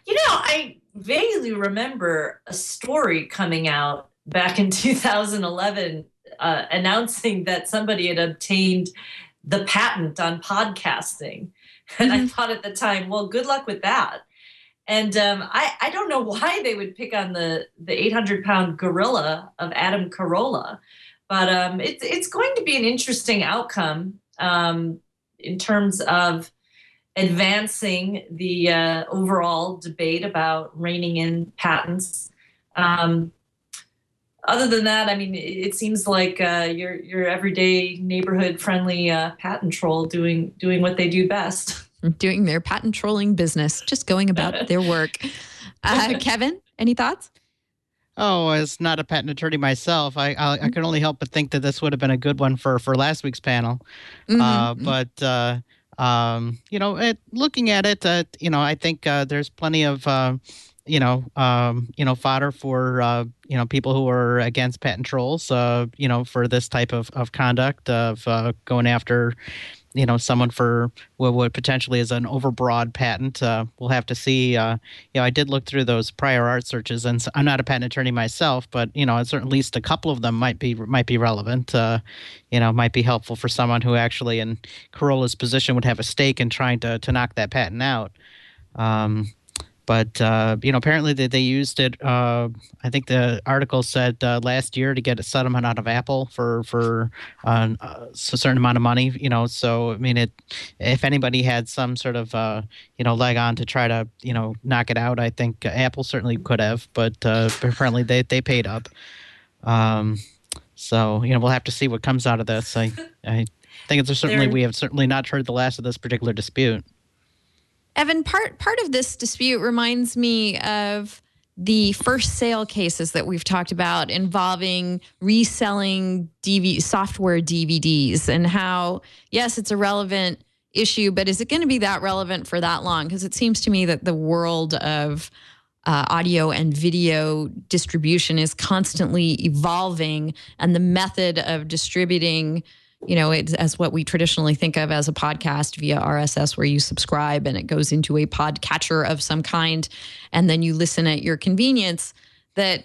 I vaguely remember a story coming out back in 2011 announcing that somebody had obtained the patent on podcasting. And I thought at the time, well, good luck with that. And I don't know why they would pick on the 800-pound gorilla of Adam Carolla, but it's going to be an interesting outcome in terms of advancing the overall debate about reining in patents. Other than that, I mean, it seems like your everyday neighborhood-friendly patent troll doing what they do best. Doing their patent trolling business, just going about their work. Kevin, any thoughts? Oh, as not a patent attorney myself, I can only help but think that this would have been a good one for last week's panel. But looking at it, I think there's plenty of fodder for people who are against patent trolls. For this type of conduct of going after someone for what potentially is an overbroad patent. We'll have to see. I did look through those prior art searches, and I'm not a patent attorney myself, but at least a couple of them might be relevant. Might be helpful for someone who actually, in Carolla's position, would have a stake in trying to knock that patent out. But apparently they used it. I think the article said last year to get a settlement out of Apple for a certain amount of money. So I mean, if anybody had some sort of leg on to try to knock it out, I think Apple certainly could have. But apparently they paid up. So we'll have to see what comes out of this. I think we have certainly not heard the last of this particular dispute. Evan, part of this dispute reminds me of the first sale cases that we've talked about involving reselling software DVDs and how, yes, it's a relevant issue, but is it going to be that relevant for that long? Because it seems to me that the world of audio and video distribution is constantly evolving, and the method of distributing it's as what we traditionally think of as a podcast via RSS, where you subscribe and it goes into a podcatcher of some kind, and then you listen at your convenience, that,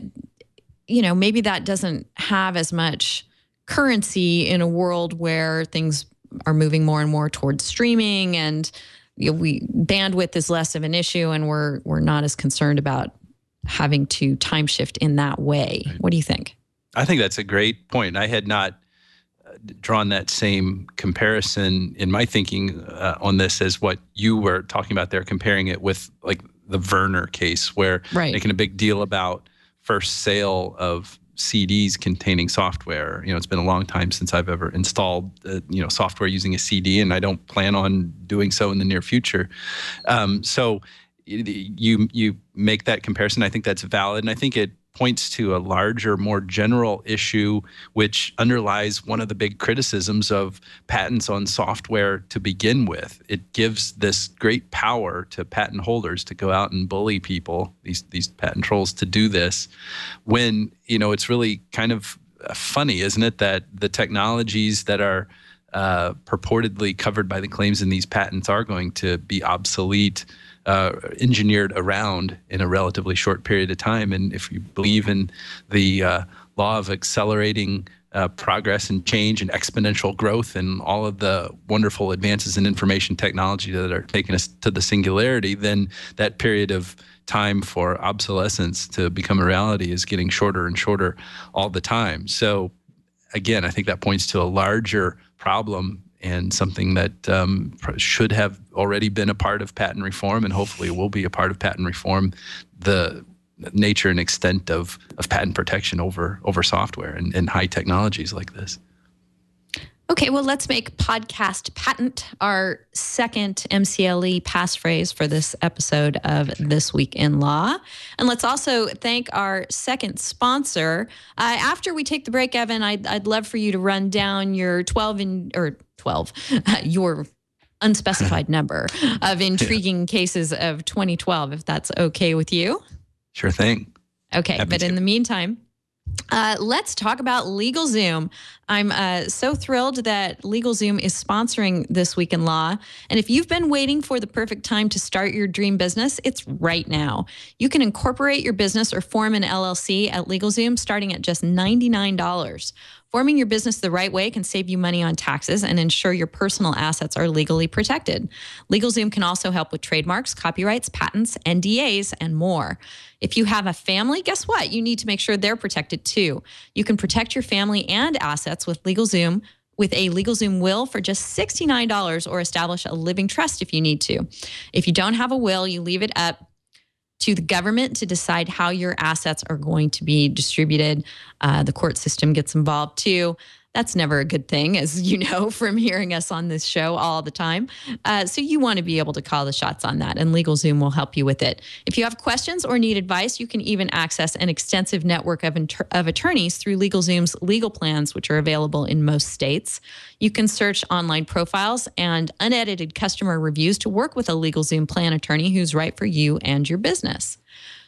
maybe that doesn't have as much currency in a world where things are moving more and more towards streaming, and bandwidth is less of an issue, and we're not as concerned about having to time shift in that way. What do you think? I think that's a great point. I had not drawn that same comparison in my thinking on this as what you were talking about there, comparing it with like the Werner case, where making a big deal about first sale of CDs containing software. It's been a long time since I've ever installed, software using a CD, and I don't plan on doing so in the near future. So you make that comparison. I think that's valid, and I think it points to a larger, more general issue, which underlies one of the big criticisms of patents on software to begin with. It gives this great power to patent holders to go out and bully people, these patent trolls, to do this, when, it's really kind of funny, isn't it, that the technologies that are purportedly covered by the claims in these patents are going to be obsolete, engineered around in a relatively short period of time. And if you believe in the law of accelerating progress and change and exponential growth and all of the wonderful advances in information technology that are taking us to the singularity, then that period of time for obsolescence to become a reality is getting shorter and shorter all the time. So again, I think that points to a larger problem and something that should have already been a part of patent reform, and hopefully will be a part of patent reform, the nature and extent of patent protection over software and high technologies like this. Okay, well, let's make podcast patent our second MCLE passphrase for this episode of This Week in Law. And let's also thank our second sponsor. After we take the break, Evan, I'd love for you to run down your your unspecified number of intriguing cases of 2012, if that's okay with you. Sure thing. Okay, Happy but to. in the meantime, let's talk about LegalZoom. I'm so thrilled that LegalZoom is sponsoring This Week in Law. And if you've been waiting for the perfect time to start your dream business, it's right now. You can incorporate your business or form an LLC at LegalZoom starting at just $99. Forming your business the right way can save you money on taxes and ensure your personal assets are legally protected. LegalZoom can also help with trademarks, copyrights, patents, NDAs, and more. If you have a family, guess what? You need to make sure they're protected too. You can protect your family and assets with LegalZoom with a LegalZoom will for just $69, or establish a living trust if you need to. If you don't have a will, you leave it up to the government to decide how your assets are going to be distributed. The court system gets involved too. That's never a good thing, as you know from hearing us on this show all the time. So you want to be able to call the shots on that, and LegalZoom will help you with it. If you have questions or need advice, you can even access an extensive network of attorneys through LegalZoom's legal plans, which are available in most states. You can search online profiles and unedited customer reviews to work with a LegalZoom plan attorney who's right for you and your business.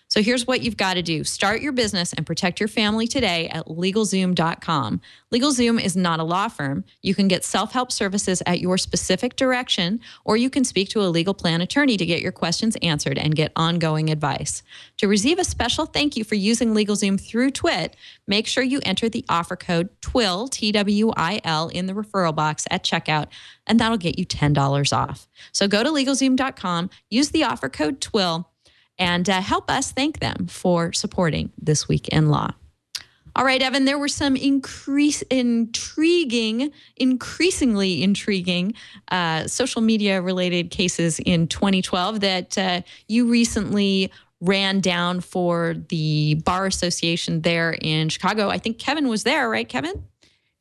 So here's what you've got to do. Start your business and protect your family today at LegalZoom.com. LegalZoom is not a law firm. You can get self-help services at your specific direction, or you can speak to a legal plan attorney to get your questions answered and get ongoing advice. To receive a special thank you for using LegalZoom through Twit, make sure you enter the offer code TWIL, T-W-I-L, in the referral box at checkout, and that'll get you $10 off. So go to LegalZoom.com, use the offer code TWIL, and help us thank them for supporting This Week in Law. All right, Evan, there were some increasingly intriguing social media related cases in 2012 that you recently ran down for the Bar Association there in Chicago. I think Kevin was there, right, Kevin?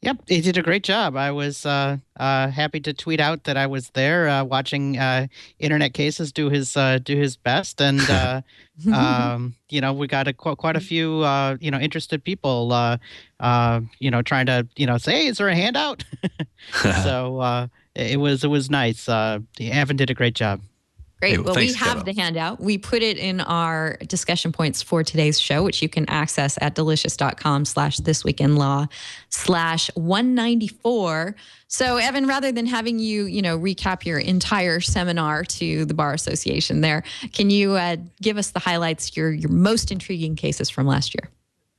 Yep, he did a great job. I was happy to tweet out that I was there watching internet cases do his best, and we got quite a few interested people trying to say, hey, is there a handout? So it was nice. Evan did a great job. Great. Hey, well, thanks, we have Kevo. the handout. We put it in our discussion points for today's show, which you can access at delicious.com/thisweekinlaw/194. So, Evan, rather than having you, recap your entire seminar to the Bar Association there, can you give us the highlights, your most intriguing cases from last year?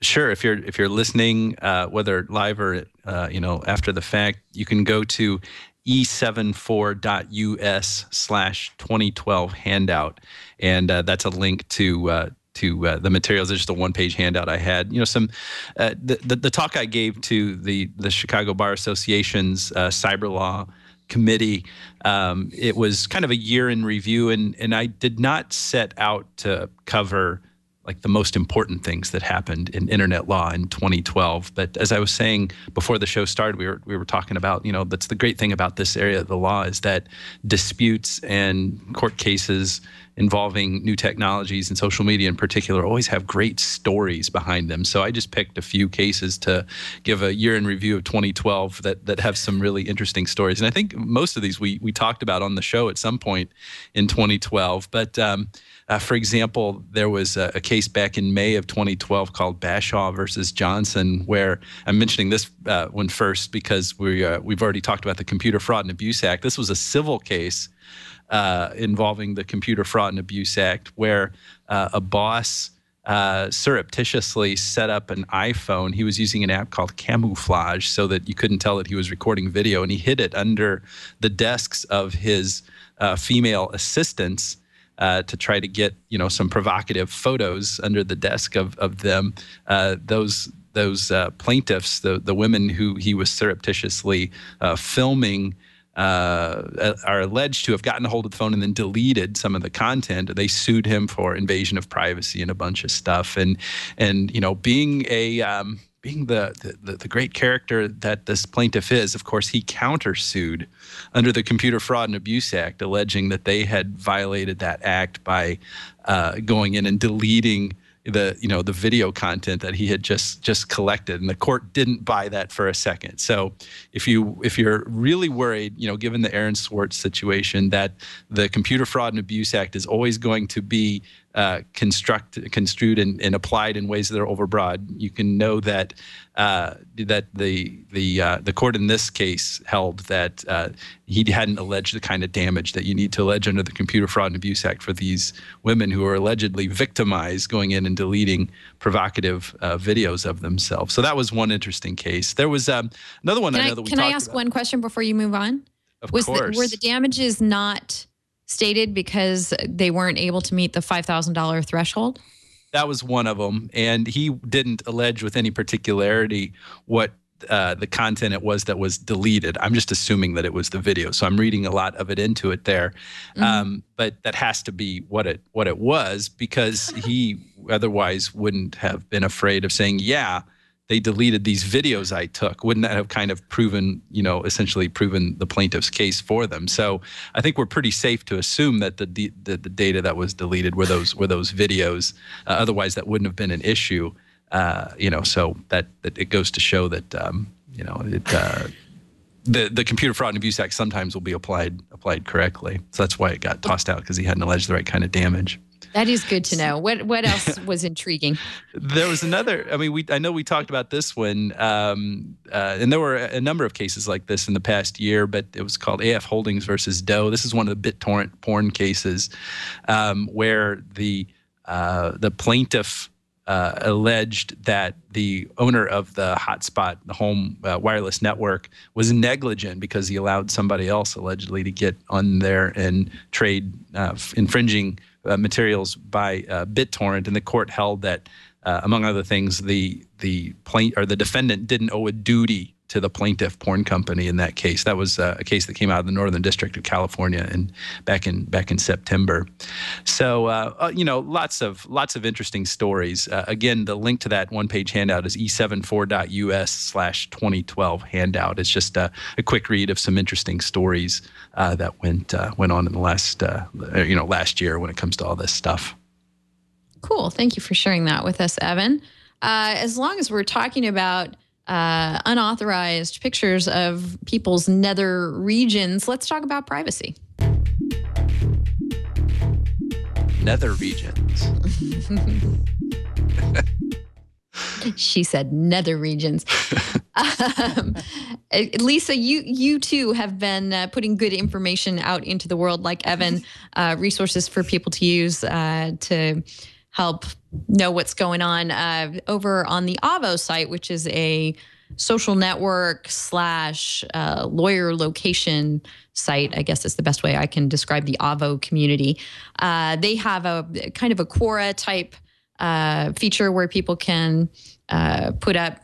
Sure. If you're listening, whether live or after the fact, you can go to e74.us/2012 handout, and that's a link to the materials. It's just a one-page handout I had. The talk I gave to the Chicago Bar Association's cyber law committee. It was kind of a year in review, and I did not set out to cover like the most important things that happened in internet law in 2012. But as I was saying before the show started, we were talking about, that's the great thing about this area of the law is that disputes and court cases involving new technologies and social media in particular always have great stories behind them. So I just picked a few cases to give a year in review of 2012 that have some really interesting stories. And I think most of these we talked about on the show at some point in 2012. But for example, there was a case back in May of 2012 called Bashaw versus Johnson, where I'm mentioning this one first because we've already talked about the Computer Fraud and Abuse Act. This was a civil case involving the Computer Fraud and Abuse Act, where a boss surreptitiously set up an iPhone. He was using an app called Camouflage so that you couldn't tell that he was recording video, and he hid it under the desks of his female assistants to try to get some provocative photos under the desk of them. Those plaintiffs, the women who he was surreptitiously filming, are alleged to have gotten a hold of the phone and then deleted some of the content. They sued him for invasion of privacy and a bunch of stuff. And being the great character that this plaintiff is, of course, he countersued under the Computer Fraud and Abuse Act, alleging that they had violated that act by going in and deleting the video content that he had just collected, and the court didn't buy that for a second. So if you're really worried, given the Aaron Swartz situation, that the Computer Fraud and Abuse Act is always going to be construed and applied in ways that are overbroad, you can know that the court in this case held that he hadn't alleged the kind of damage that you need to allege under the Computer Fraud and Abuse Act for these women who were allegedly victimized going in and deleting provocative videos of themselves. So that was one interesting case. There was another one I know that we talked about. Can I ask one question before you move on? Of course. Were the damages not stated because they weren't able to meet the $5,000 threshold? That was one of them. And he didn't allege with any particularity what the content it was that was deleted. I'm just assuming that it was the video. So I'm reading a lot of it into it there. Mm-hmm. But that has to be what it was, because he otherwise wouldn't have been afraid of saying, yeah, they deleted these videos I took. Wouldn't that have kind of essentially proven the plaintiff's case for them? So I think we're pretty safe to assume that the data that was deleted were those videos. Otherwise, that wouldn't have been an issue. So that it goes to show that the Computer Fraud and Abuse Act sometimes will be applied correctly. So that's why it got tossed out, because he hadn't alleged the right kind of damage. That is good to know. What else was intriguing? There was another. I mean, I know we talked about this one, and there were a number of cases like this in the past year. But it was called AF Holdings versus Doe. This is one of the BitTorrent porn cases, where the plaintiff alleged that the owner of the hotspot, the home wireless network, was negligent because he allowed somebody else allegedly to get on there and trade infringing materials by BitTorrent, and the court held that, among other things, the defendant didn't owe a duty to the plaintiff porn company in that case. That was a case that came out of the Northern District of California back in September. So lots of interesting stories. Again, the link to that one-page handout is e74.us/2012 handout. It's just a quick read of some interesting stories that went on in the last year when it comes to all this stuff. Cool. Thank you for sharing that with us, Evan. As long as we're talking about unauthorized pictures of people's nether regions, let's talk about privacy. nether regions. She said nether regions. Lisa, you too have been putting good information out into the world, like Evan, resources for people to use to help know what's going on over on the Avvo site, which is a social network / lawyer location site, I guess is the best way I can describe the Avvo community. They have a kind of a Quora type feature where people can put up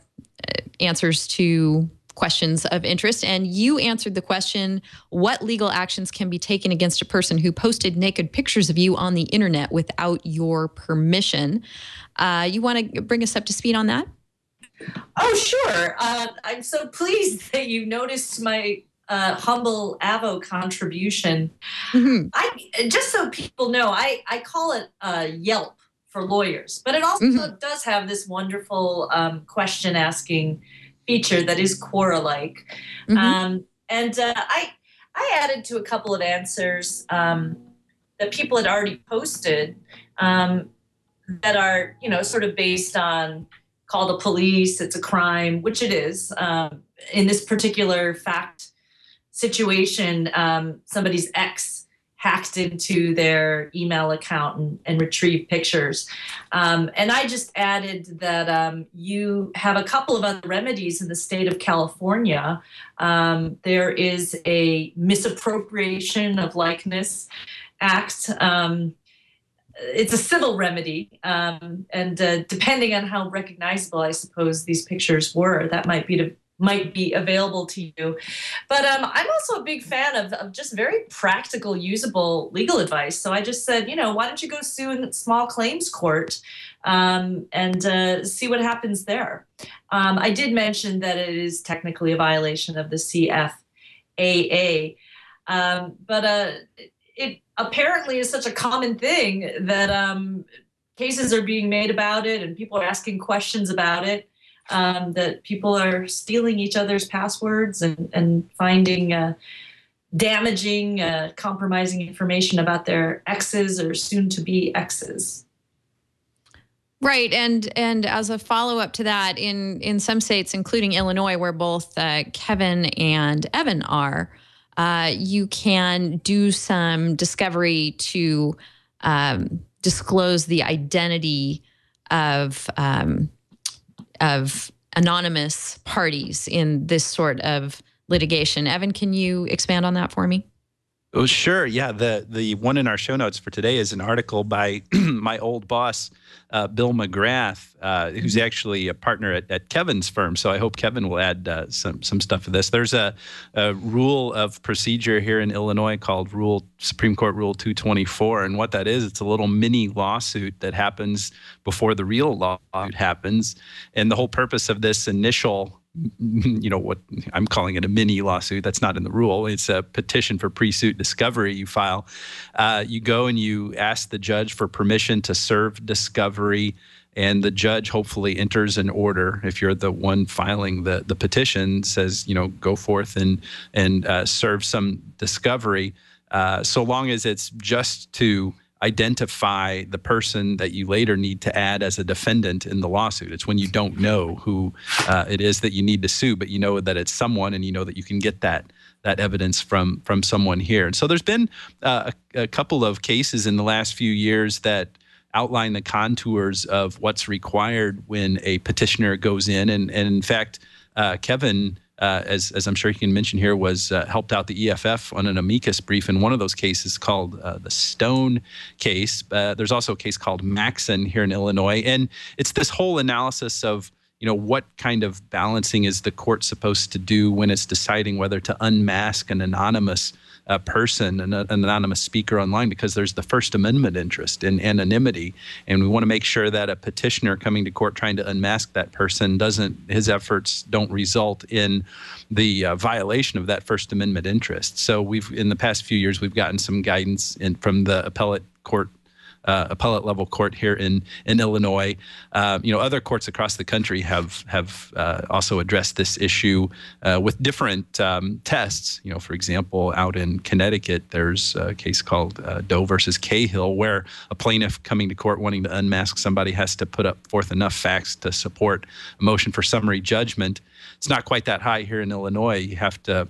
answers to questions of interest. And you answered the question, what legal actions can be taken against a person who posted naked pictures of you on the internet without your permission? You want to bring us up to speed on that? Oh, sure. I'm so pleased that you noticed my humble Avvo contribution. Mm-hmm. Just so people know, I call it Yelp for lawyers, but it also does have this wonderful question asking feature that is Quora-like. And I added to a couple of answers that people had already posted that are, sort of based on call the police, it's a crime, which it is. In this particular fact situation, somebody's ex hacked into their email account and retrieved pictures. And I just added that you have a couple of other remedies in the state of California. There is a misappropriation of likeness act. It's a civil remedy. And depending on how recognizable, I suppose, these pictures were, that might be available to you. But I'm also a big fan of just very practical, usable legal advice. So I just said, why don't you go sue in small claims court and see what happens there. I did mention that it is technically a violation of the CFAA, but it apparently is such a common thing that cases are being made about it and people are asking questions about it. That people are stealing each other's passwords and finding damaging, compromising information about their exes or soon-to-be exes. Right, and as a follow-up to that, in some states, including Illinois, where both Kevin and Evan are, you can do some discovery to disclose the identity of anonymous parties in this sort of litigation. Evan, can you expand on that for me? Oh, sure. Yeah. The one in our show notes for today is an article by my old boss, Bill McGrath, who's actually a partner at Kevin's firm. So I hope Kevin will add some stuff to this. There's a rule of procedure here in Illinois called Supreme Court Rule 224. And what that is, it's a little mini lawsuit that happens before the real lawsuit happens. And the whole purpose of this initial what I'm calling it a mini lawsuit. That's not in the rule. It's a petition for pre-suit discovery you file. You go and you ask the judge for permission to serve discovery, and the judge hopefully enters an order. If you're the one filing the petition, says, go forth and serve some discovery, so long as it's just to identify the person that you later need to add as a defendant in the lawsuit. It's when you don't know who it is that you need to sue, but you know that it's someone, and you know that you can get that evidence from someone here. And so there's been a couple of cases in the last few years that outline the contours of what's required when a petitioner goes in. And in fact, Kevin, as I'm sure you can mention here, was helped out the EFF on an amicus brief in one of those cases called the Stone case. There's also a case called Maxon here in Illinois. And it's this whole analysis of, what kind of balancing is the court supposed to do when it's deciding whether to unmask an anonymous person, an anonymous speaker online, because there's the First Amendment interest in anonymity. And we want to make sure that a petitioner coming to court trying to unmask that person his efforts don't result in the violation of that First Amendment interest. So in the past few years, we've gotten some guidance from the appellate court appellate level court here in Illinois. Other courts across the country have also addressed this issue with different tests. For example, out in Connecticut, there's a case called Doe versus Cahill, where a plaintiff coming to court wanting to unmask somebody has to put up forth enough facts to support a motion for summary judgment. It's not quite that high here in Illinois. You have to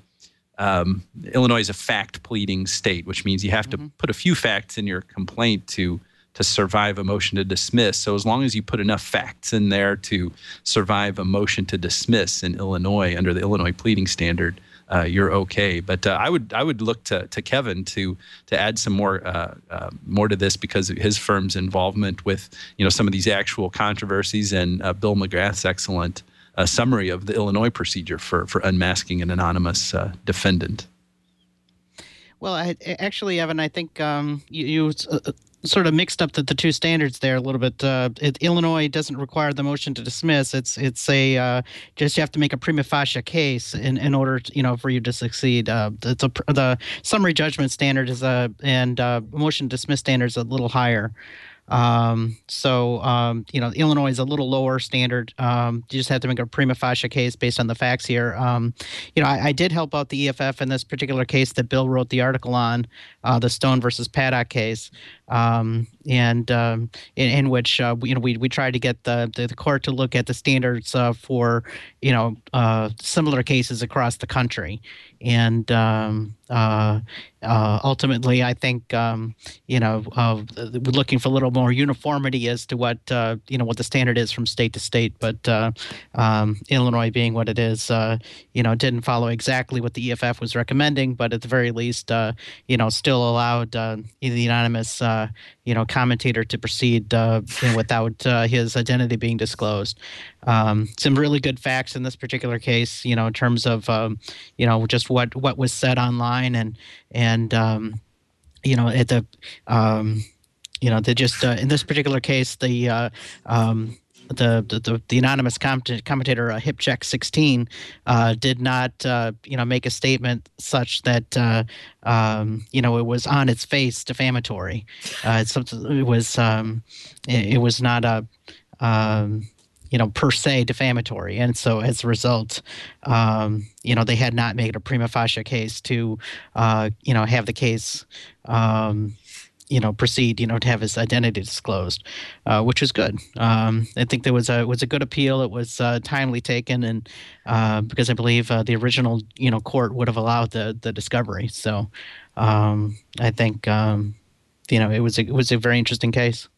Illinois is a fact pleading state, which means you have to put a few facts in your complaint to survive a motion to dismiss. So as long as you put enough facts in there to survive a motion to dismiss in Illinois under the Illinois pleading standard, you're okay. But I would look to Kevin to add some more to this, because of his firm's involvement with some of these actual controversies, and Bill McGrath's excellent summary of the Illinois procedure for unmasking an anonymous defendant. Well, actually, Evan, I think you sort of mixed up the two standards there a little bit. Illinois doesn't require the motion to dismiss. It's just you have to make a prima facie case in order to, for you to succeed. The summary judgment standard is and motion to dismiss standard is a little higher. Illinois is a little lower standard. You just have to make a prima facie case based on the facts here. I did help out the EFF in this particular case that Bill wrote the article on, the Stone versus Paddock case, in which we tried to get the court to look at the standards for similar cases across the country, and ultimately, I think we're looking for a little more uniformity as to what what the standard is from state to state. But Illinois, being what it is, didn't follow exactly what the EFF was recommending, but at the very least, still allowed the anonymous commentator to proceed without his identity being disclosed. Some really good facts in this particular case, in terms of just what was said online, and at the they just in this particular case, the anonymous commentator HipCheck16 did not make a statement such that it was on its face defamatory. It was not a per se defamatory, and so as a result, they had not made a prima facie case to have the case proceed, to have his identity disclosed, which is good. I think there was a good appeal. It was timely taken, and because I believe the original court would have allowed the discovery. So I think it was a very interesting case.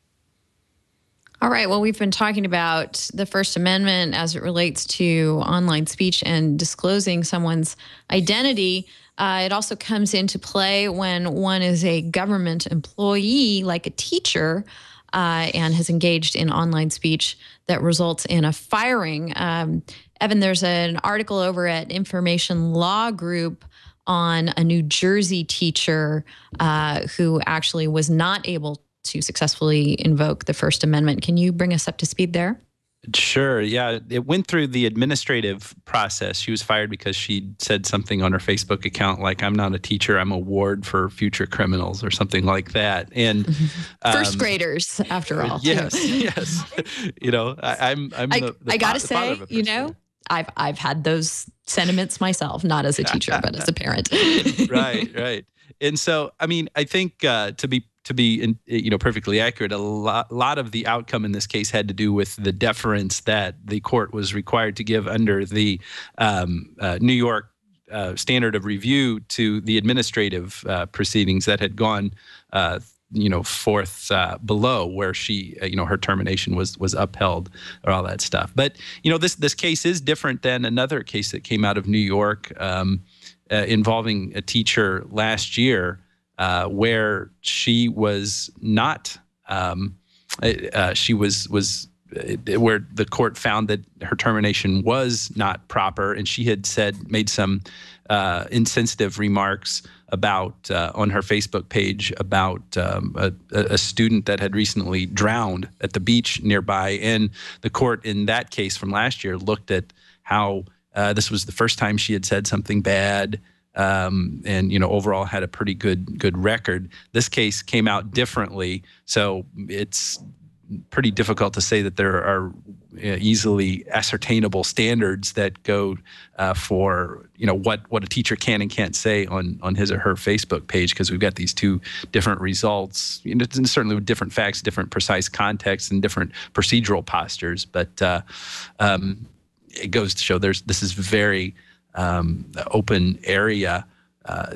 All right. Well, we've been talking about the First Amendment as it relates to online speech and disclosing someone's identity. It also comes into play when one is a government employee, like a teacher, and has engaged in online speech that results in a firing. Evan, there's an article over at Information Law Group on a New Jersey teacher who actually was not able to successfully invoke the First Amendment. Can you bring us up to speed there? Sure. Yeah. It went through the administrative process. She was fired because she said something on her Facebook account like, "I'm not a teacher, I'm a ward for future criminals," or something like that. And first graders, after all. Yes. Yes. I gotta say, I've had those sentiments myself, not as a teacher, but as a parent. Right. And so, I think to be perfectly accurate, a lot of the outcome in this case had to do with the deference that the court was required to give under the New York standard of review to the administrative proceedings that had gone forth below, where she her termination was upheld, or all that stuff. But this case is different than another case that came out of New York involving a teacher last year. Where she was not, where the court found that her termination was not proper, and she had made some insensitive remarks about on her Facebook page about a student that had recently drowned at the beach nearby, and the court in that case from last year looked at how this was the first time she had said something bad. and overall had a pretty good record. This case came out differently, so it's pretty difficult to say that there are easily ascertainable standards that go for what a teacher can and can't say on his or her Facebook page, because we've got these two different results, and certainly with different facts, different precise contexts, and different procedural postures. But it goes to show this is very open area.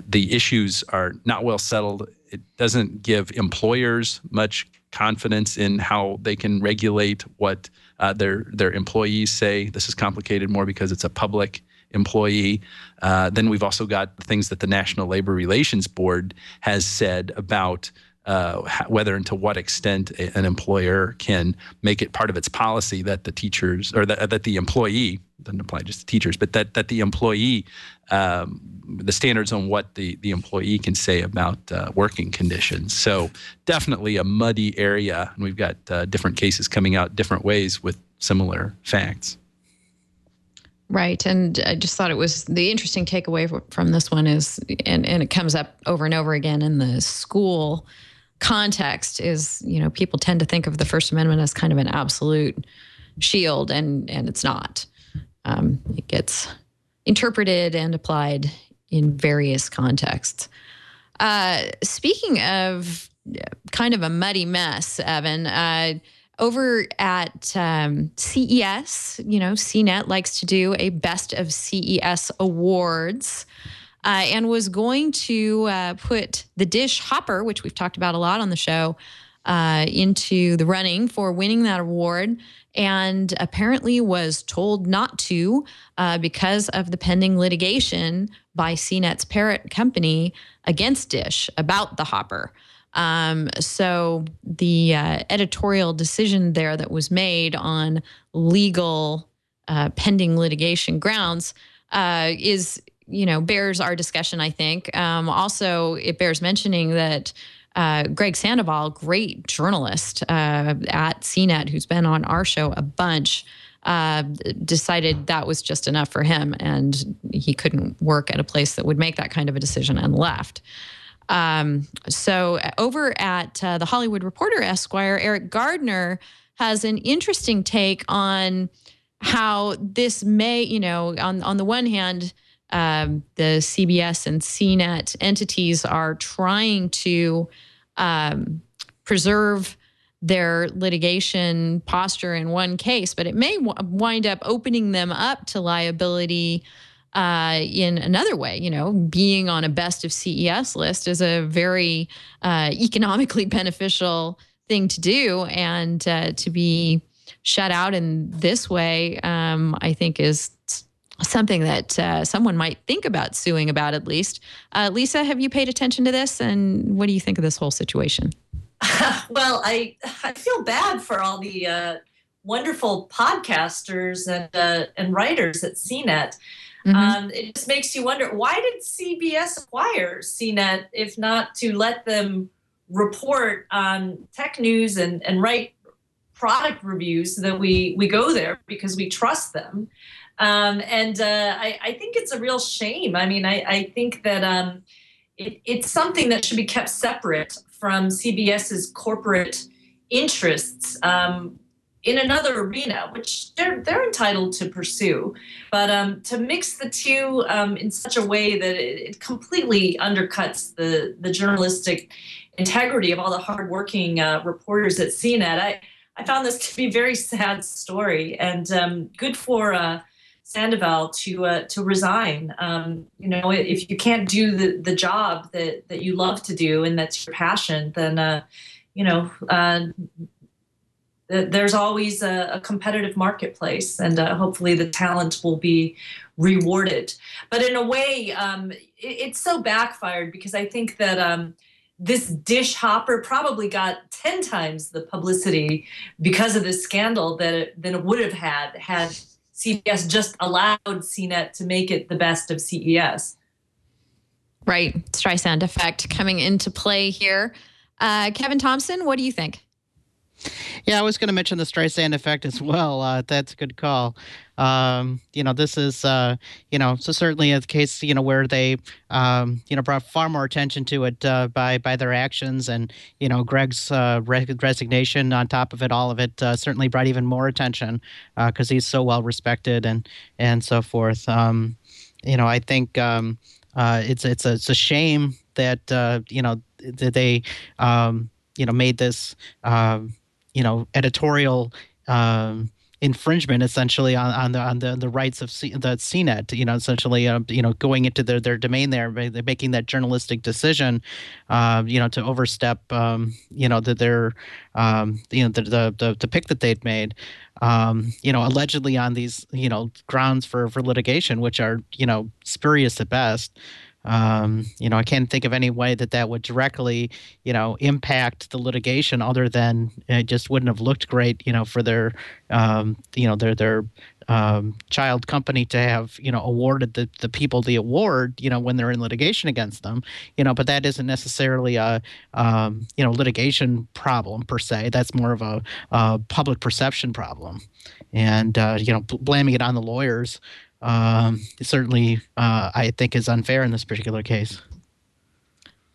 The issues are not well settled. It doesn't give employers much confidence in how they can regulate what their employees say. This is complicated more because it's a public employee. Then we've also got the things that the National Labor Relations Board has said about whether and to what extent an employer can make it part of its policy that the teachers, or that the employee, doesn't apply just to teachers, but that the employee, the standards on what the employee can say about working conditions. So definitely a muddy area, and we've got different cases coming out different ways with similar facts. Right. And I just thought it was the interesting takeaway from this one is, and it comes up over and over again in the school context, is, people tend to think of the First Amendment as kind of an absolute shield, and it's not. It gets interpreted and applied in various contexts. Speaking of kind of a muddy mess, Evan, over at CES, CNET likes to do a Best of CES awards, and was going to put the Dish Hopper, which we've talked about a lot on the show, into the running for winning that award, and apparently was told not to because of the pending litigation by CNET's parent company against Dish about the Hopper. So the editorial decision there that was made on legal pending litigation grounds is, bears our discussion, I think. Also, it bears mentioning that Greg Sandoval, great journalist at CNET, who's been on our show a bunch, decided that was just enough for him, and he couldn't work at a place that would make that kind of a decision, and left. So over at the Hollywood Reporter Esquire, Eric Gardner has an interesting take on how this may, on the one hand, the CBS and CNET entities are trying to preserve their litigation posture in one case, but it may wind up opening them up to liability in another way. Being on a Best of CES list is a very economically beneficial thing to do, and to be shut out in this way, I think is something that someone might think about suing about, at least. Lisa, have you paid attention to this, and what do you think of this whole situation? Well, I feel bad for all the wonderful podcasters and writers at CNET. Mm-hmm. It just makes you wonder, why did CBS acquire CNET if not to let them report on tech news and write product reviews so that we go there because we trust them? I think it's a real shame. I mean, I think that it's something that should be kept separate from CBS's corporate interests in another arena, which they're entitled to pursue. But to mix the two in such a way that it completely undercuts the journalistic integrity of all the hardworking reporters at CNET, I found this to be a very sad story, and good for Sandoval to resign. If you can't do the job that you love to do and that's your passion, then there's always a competitive marketplace, and hopefully the talent will be rewarded. But in a way, it's so backfired, because I think that this Dish Hopper probably got 10 times the publicity because of this scandal than it would have had CBS just allowed CNET to make it the Best of CES. Right. Streisand effect coming into play here. Kevin Thompson, what do you think? Yeah, I was going to mention the Streisand effect as well. That's a good call. This is, so certainly a case, where they, brought far more attention to it by their actions, and Greg's resignation on top of it, all of it, certainly brought even more attention because he's so well respected and so forth. I think it's a shame that that they made this editorial infringement essentially on the rights of the CNET. Essentially, going into their domain there, they're making that journalistic decision, to overstep, the pick that they'd made, allegedly on these, grounds for litigation, which are, spurious at best. I can't think of any way that would directly, impact the litigation other than it just wouldn't have looked great, for their, their child company to have, awarded the people the award, when they're in litigation against them, but that isn't necessarily a, litigation problem per se. That's more of a public perception problem. And, blaming it on the lawyers, certainly, I think is unfair in this particular case.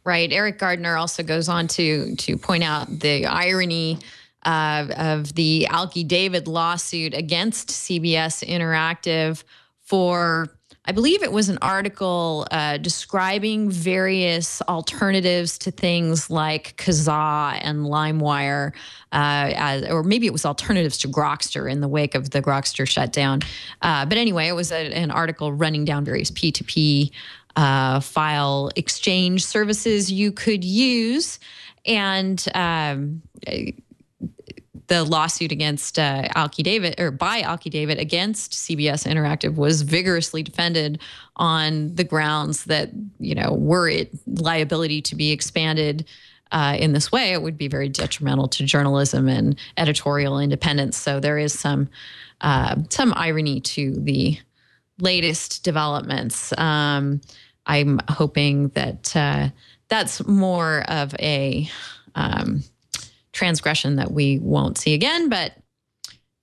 Right. Eric Gardner also goes on to point out the irony of the Alki David lawsuit against CBS Interactive for, I believe it was an article describing various alternatives to things like Kazaa and LimeWire, or maybe it was alternatives to Grokster in the wake of the Grokster shutdown. But anyway, it was an article running down various P2P file exchange services you could use. And the lawsuit against Alki David, or by Alki David against CBS Interactive, was vigorously defended on the grounds that, were it liability to be expanded in this way, it would be very detrimental to journalism and editorial independence. So there is some irony to the latest developments. I'm hoping that that's more of a transgression that we won't see again, but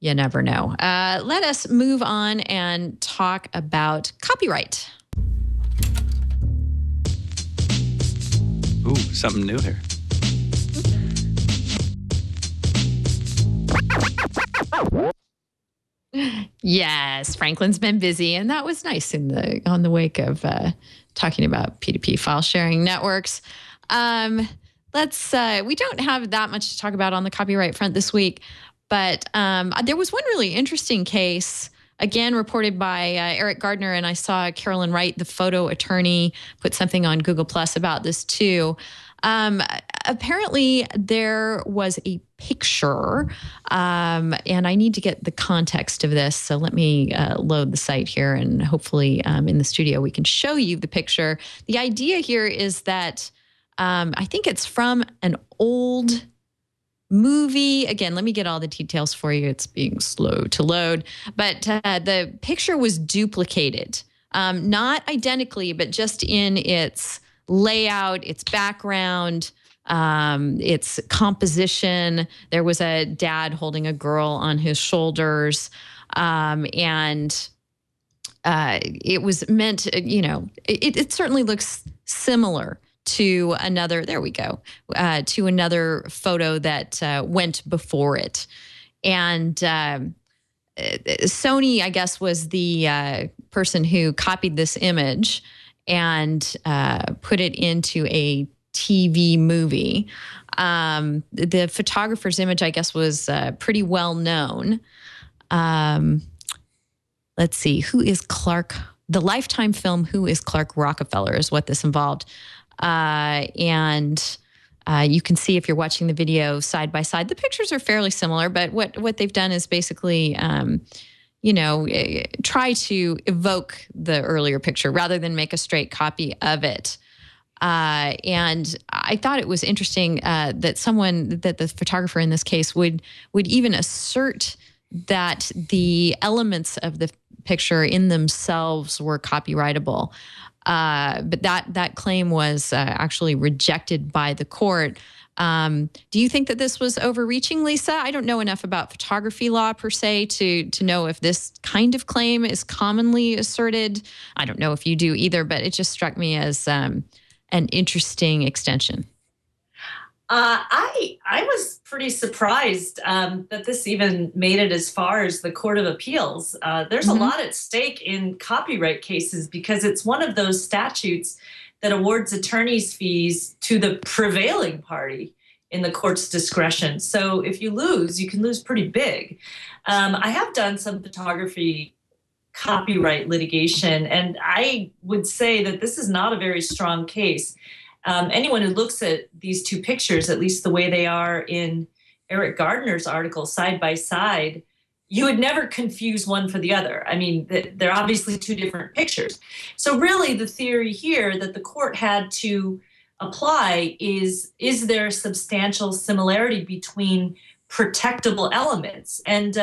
you never know. Let us move on and talk about copyright. Ooh, something new here. Yes, Franklin's been busy, and that was nice on the wake of talking about P2P file sharing networks. We don't have that much to talk about on the copyright front this week, but there was one really interesting case, again, reported by Eric Gardner, and I saw Carolyn Wright, the photo attorney, put something on Google Plus about this too. Apparently, there was a picture, and I need to get the context of this, so let me load the site here, and hopefully in the studio we can show you the picture. The idea here is that I think it's from an old movie. Again, let me get all the details for you. It's being slow to load. But the picture was duplicated, not identically, but just in its layout, its background, its composition. There was a dad holding a girl on his shoulders. And it was meant, it certainly looks similar to another, there we go, to another photo that went before it. And Sony, I guess, was the person who copied this image and put it into a TV movie. The photographer's image, I guess, was pretty well known. Let's see, who is Clark? The Lifetime film, Who is Clark Rockefeller, is what this involved. And you can see if you're watching the video side by side, the pictures are fairly similar, but what they've done is basically, try to evoke the earlier picture rather than make a straight copy of it. And I thought it was interesting that the photographer in this case would even assert that the elements of the picture in themselves were copyrightable. But that claim was actually rejected by the court. Do you think that this was overreaching, Lisa? I don't know enough about photography law per se to know if this kind of claim is commonly asserted. I don't know if you do either, but it just struck me as an interesting extension. I was pretty surprised that this even made it as far as the Court of Appeals. There's a lot at stake in copyright cases because it's one of those statutes that awards attorney's fees to the prevailing party in the court's discretion. So if you lose, you can lose pretty big. I have done some photography copyright litigation, and I would say that this is not a very strong case. Anyone who looks at these two pictures, at least the way they are in Eric Gardner's article side by side, you would never confuse one for the other. I mean, they're obviously two different pictures. So really the theory here that the court had to apply is there substantial similarity between protectable elements? And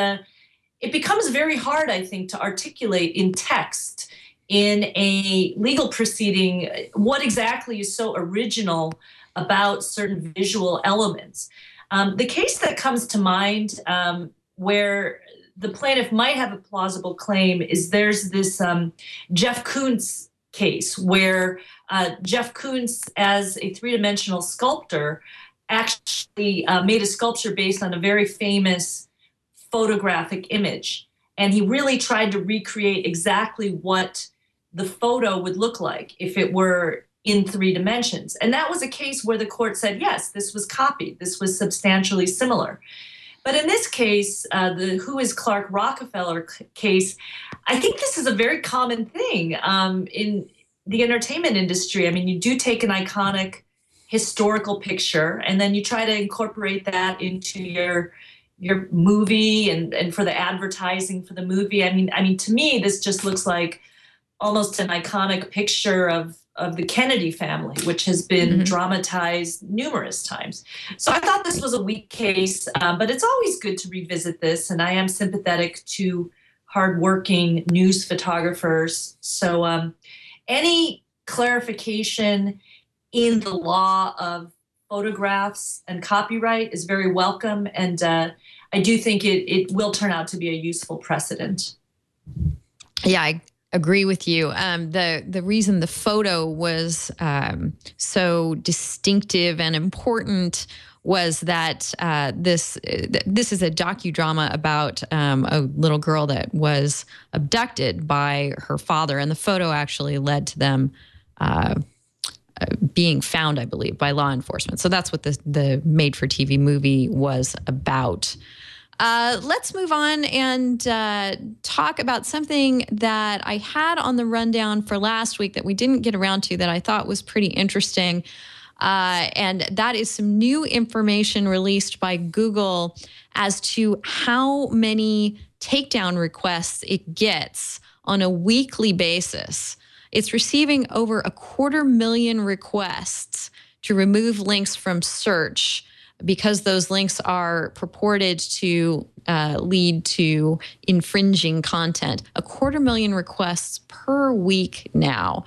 it becomes very hard, I think, to articulate in text in a legal proceeding what exactly is so original about certain visual elements. The case that comes to mind where the plaintiff might have a plausible claim is there's this Jeff Koons case where Jeff Koons, as a three-dimensional sculptor, actually made a sculpture based on a very famous photographic image. And he really tried to recreate exactly what the photo would look like if it were in 3 dimensions. And that was a case where the court said, yes, this was copied. This was substantially similar. But in this case, the Who is Clark Rockefeller case, I think this is a very common thing in the entertainment industry. I mean, you do take an iconic historical picture and then you try to incorporate that into your movie and for the advertising for the movie. I mean, to me, this just looks like almost an iconic picture of the Kennedy family, which has been dramatized numerous times. So I thought this was a weak case, but it's always good to revisit this. And I am sympathetic to hardworking news photographers. So any clarification in the law of photographs and copyright is very welcome. And I do think it will turn out to be a useful precedent. Yeah, I agree with you. The reason the photo was so distinctive and important was that this is a docudrama about a little girl that was abducted by her father, and the photo actually led to them being found, I believe, by law enforcement. So that's what the made-for-TV movie was about. Let's move on and talk about something that I had on the rundown for last week that we didn't get around to that I thought was pretty interesting. And that is some new information released by Google as to how many takedown requests it gets on a weekly basis. It's receiving over 250,000 requests to remove links from search because those links are purported to lead to infringing content. 250,000 requests per week now.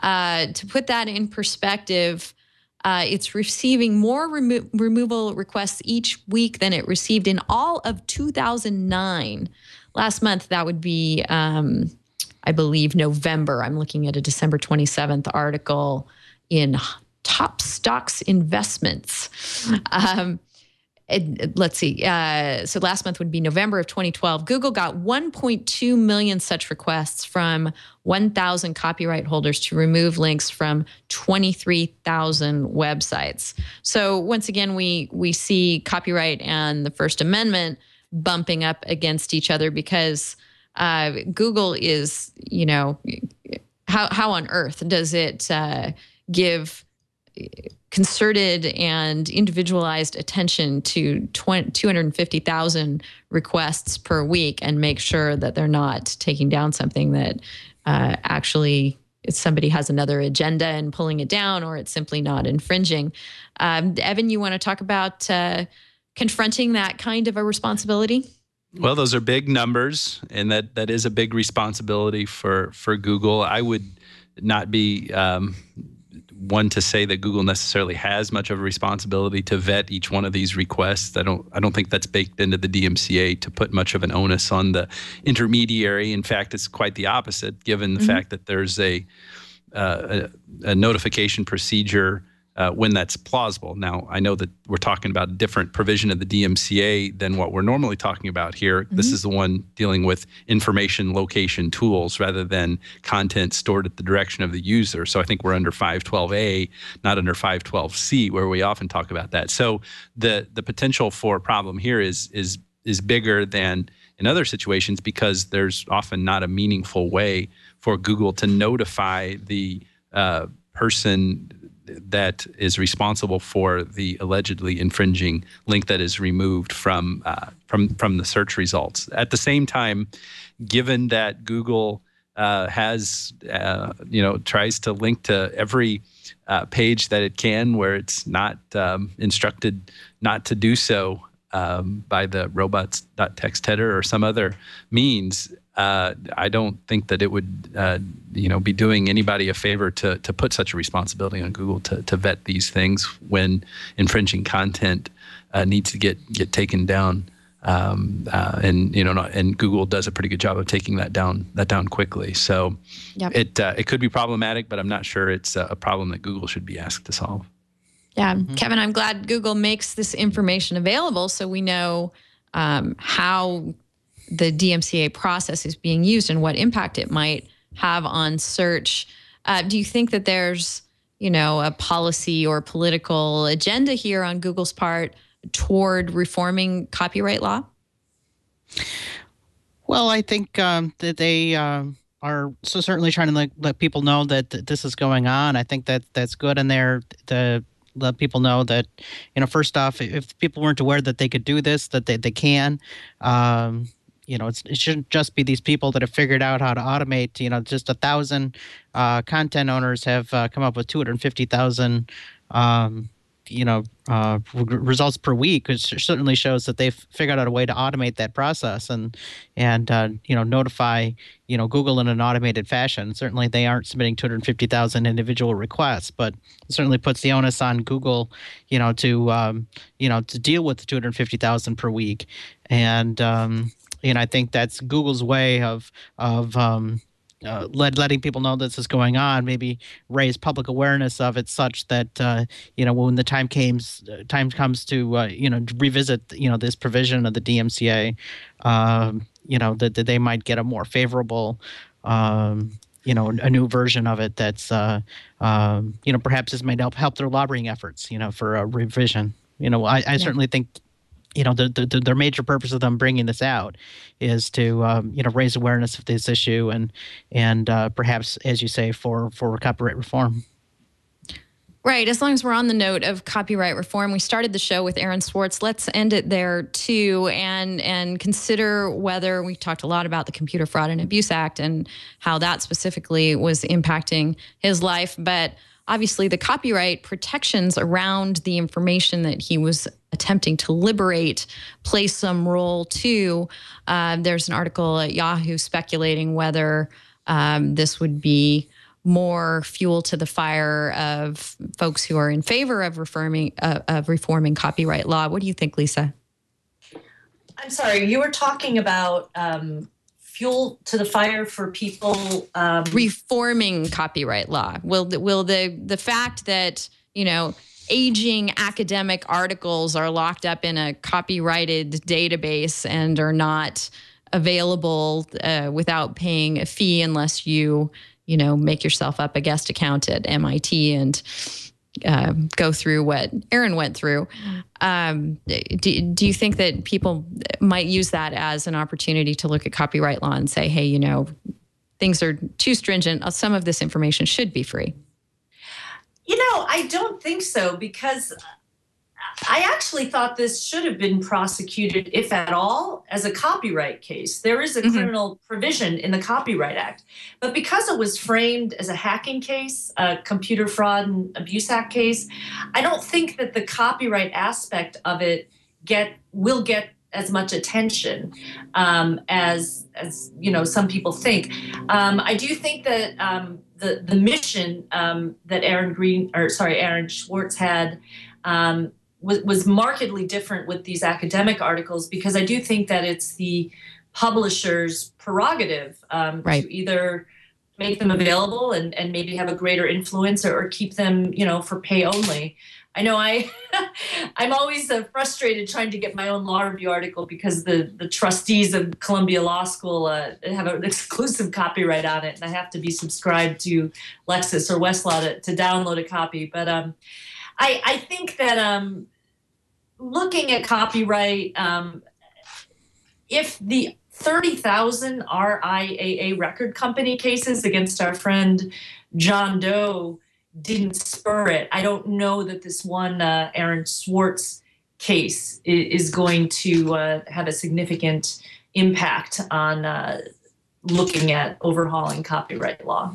To put that in perspective, it's receiving more removal requests each week than it received in all of 2009. Last month, that would be, I believe, November. I'm looking at a December 27th article in Top Stocks Investments. Let's see. So last month would be November of 2012. Google got 1.2 million such requests from 1,000 copyright holders to remove links from 23,000 websites. So once again, we see copyright and the First Amendment bumping up against each other because Google is, how on earth does it give concerted and individualized attention to 250,000 requests per week and make sure that they're not taking down something that actually somebody has another agenda and pulling it down, or it's simply not infringing. Evan, you want to talk about confronting that kind of a responsibility? Well, those are big numbers, and that is a big responsibility for Google. I would not be one to say that Google necessarily has much of a responsibility to vet each one of these requests. I don't think that's baked into the DMCA to put much of an onus on the intermediary. In fact, it's quite the opposite, given the fact that there's a notification procedure when that's plausible. Now, I know that we're talking about a different provision of the DMCA than what we're normally talking about here. This is the one dealing with information location tools rather than content stored at the direction of the user. So I think we're under 512A, not under 512C, where we often talk about that. So the potential for a problem here is bigger than in other situations, because there's often not a meaningful way for Google to notify the person that is responsible for the allegedly infringing link that is removed from the search results. At the same time, given that Google tries to link to every page that it can where it's not instructed not to do so by the robots.txt header or some other means, I don't think that it would, be doing anybody a favor to put such a responsibility on Google to vet these things when infringing content needs to get taken down, and Google does a pretty good job of taking that down quickly. So it could be problematic, but I'm not sure it's a problem that Google should be asked to solve. Yeah, Kevin, I'm glad Google makes this information available so we know how the DMCA process is being used and what impact it might have on search. Do you think that there's, a policy or political agenda here on Google's part toward reforming copyright law? Well, I think that they are so certainly trying to let people know that this is going on. I think that's good, and to let people know that, first off, if people weren't aware that they could do this, that they can. It shouldn't just be these people that have figured out how to automate. Just 1,000 content owners have come up with 250,000, results per week, which certainly shows that they've figured out a way to automate that process and notify Google in an automated fashion. Certainly, they aren't submitting 250,000 individual requests, but it certainly puts the onus on Google, to deal with the 250,000 per week. And I think that's Google's way of letting people know this is going on, maybe raise public awareness of it such that, when the time comes to, revisit, this provision of the DMCA, that they might get a more favorable, a new version of it that's, perhaps this might help their lobbying efforts, for a revision. I certainly think their major purpose of them bringing this out is to raise awareness of this issue and perhaps, as you say, for copyright reform. Right. As long as we're on the note of copyright reform, we started the show with Aaron Swartz. Let's end it there too, and consider whether we talked a lot about the Computer Fraud and Abuse Act and how that specifically was impacting his life, but obviously, the copyright protections around the information that he was attempting to liberate play some role too. There's an article at Yahoo speculating whether this would be more fuel to the fire of folks who are in favor of reforming copyright law. What do you think, Lisa? I'm sorry, you were talking about fuel to the fire for people reforming copyright law. Will the fact that aging academic articles are locked up in a copyrighted database and are not available without paying a fee unless you make yourself up a guest account at MIT and go through what Aaron went through. Do you think that people might use that as an opportunity to look at copyright law and say, hey, things are too stringent. Some of this information should be free? I don't think so, because I actually thought this should have been prosecuted, if at all, as a copyright case. There is a criminal provision in the Copyright Act, but because it was framed as a hacking case, a Computer Fraud and Abuse Act case, I don't think that the copyright aspect of it will get as much attention as some people think. I do think that the mission that Aaron Swartz had was markedly different with these academic articles, because I do think that it's the publisher's prerogative to either make them available and maybe have a greater influence or keep them, for pay only. I know I'm always frustrated trying to get my own law review article because the trustees of Columbia Law School have an exclusive copyright on it, and I have to be subscribed to Lexis or Westlaw to download a copy. But I think that looking at copyright, if the 30,000 RIAA record company cases against our friend John Doe didn't spur it, I don't know that this one Aaron Swartz case is going to have a significant impact on looking at overhauling copyright law.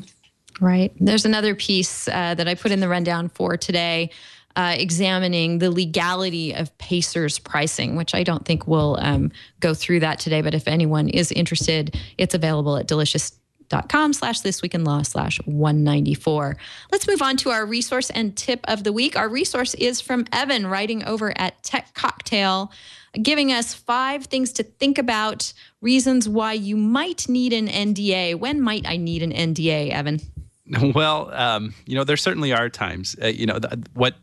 Right. There's another piece that I put in the rundown for today, examining the legality of Pacer's pricing, which I don't think we'll go through that today. But if anyone is interested, it's available at delicious.com/thisweekinlaw/194. Let's move on to our resource and tip of the week. Our resource is from Evan, writing over at Tech Cocktail, giving us 5 things to think about, reasons why you might need an NDA. When might I need an NDA, Evan? Well, there certainly are times. What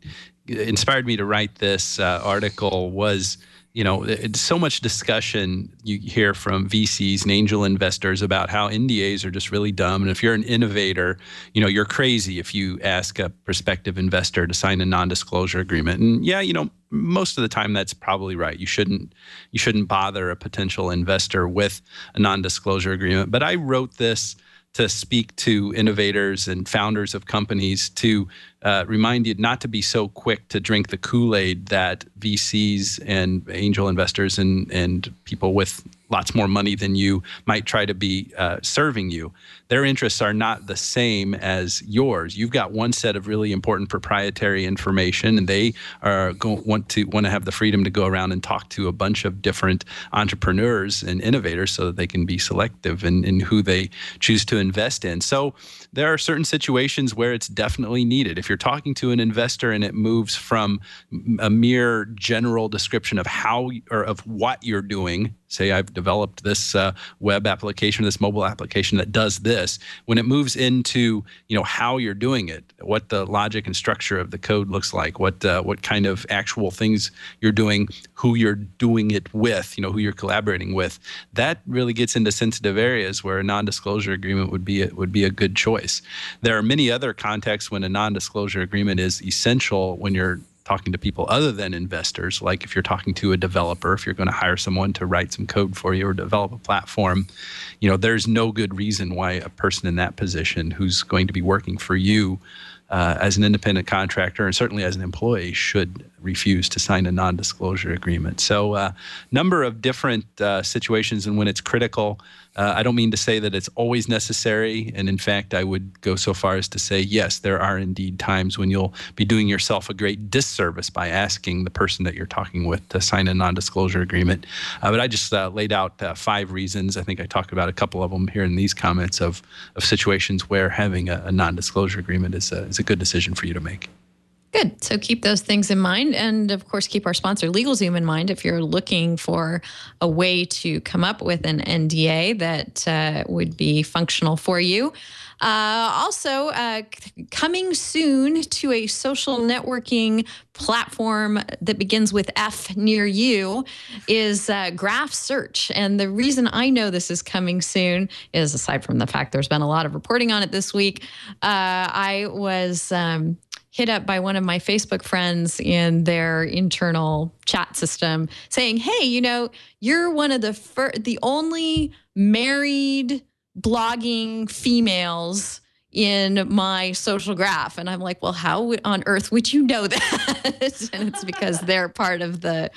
inspired me to write this article was, it's so much discussion you hear from VCs and angel investors about how NDAs are just really dumb. And if you're an innovator, you're crazy if you ask a prospective investor to sign a non-disclosure agreement. And yeah, most of the time that's probably right. You shouldn't bother a potential investor with a non-disclosure agreement. But I wrote this to speak to innovators and founders of companies to remind you not to be so quick to drink the Kool-Aid that VCs and angel investors and people with lots more money than you might try to be serving you. Their interests are not the same as yours. You've got one set of really important proprietary information, and they are want to have the freedom to go around and talk to a bunch of different entrepreneurs and innovators so that they can be selective in who they choose to invest in. So there are certain situations where it's definitely needed. If you're talking to an investor and it moves from a mere general description of how or of what you're doing, say I've developed this web application, this mobile application that does this, when it moves into how you're doing it, what the logic and structure of the code looks like, what kind of actual things you're doing, who you're doing it with, who you're collaborating with, that really gets into sensitive areas where a non-disclosure agreement would be a good choice. There are many other contexts when a non-disclosure agreement is essential when you're talking to people other than investors, like if you're talking to a developer, if you're going to hire someone to write some code for you or develop a platform, there's no good reason why a person in that position who's going to be working for you as an independent contractor and certainly as an employee should refuse to sign a non-disclosure agreement. So a number of different situations, and when it's critical, I don't mean to say that it's always necessary. And in fact, I would go so far as to say, yes, there are indeed times when you'll be doing yourself a great disservice by asking the person that you're talking with to sign a non-disclosure agreement. But I just laid out 5 reasons. I think I talked about a couple of them here in these comments of situations where having a non-disclosure agreement is a good decision for you to make. Good. So keep those things in mind. And of course, keep our sponsor LegalZoom in mind if you're looking for a way to come up with an NDA that would be functional for you. Also, coming soon to a social networking platform that begins with F near you is Graph Search. And the reason I know this is coming soon is, aside from the fact there's been a lot of reporting on it this week, I was hit up by one of my Facebook friends in their internal chat system saying, hey, you're one of the only married blogging females in my social graph. And I'm like, well, how on earth would you know that? And it's because they're part of the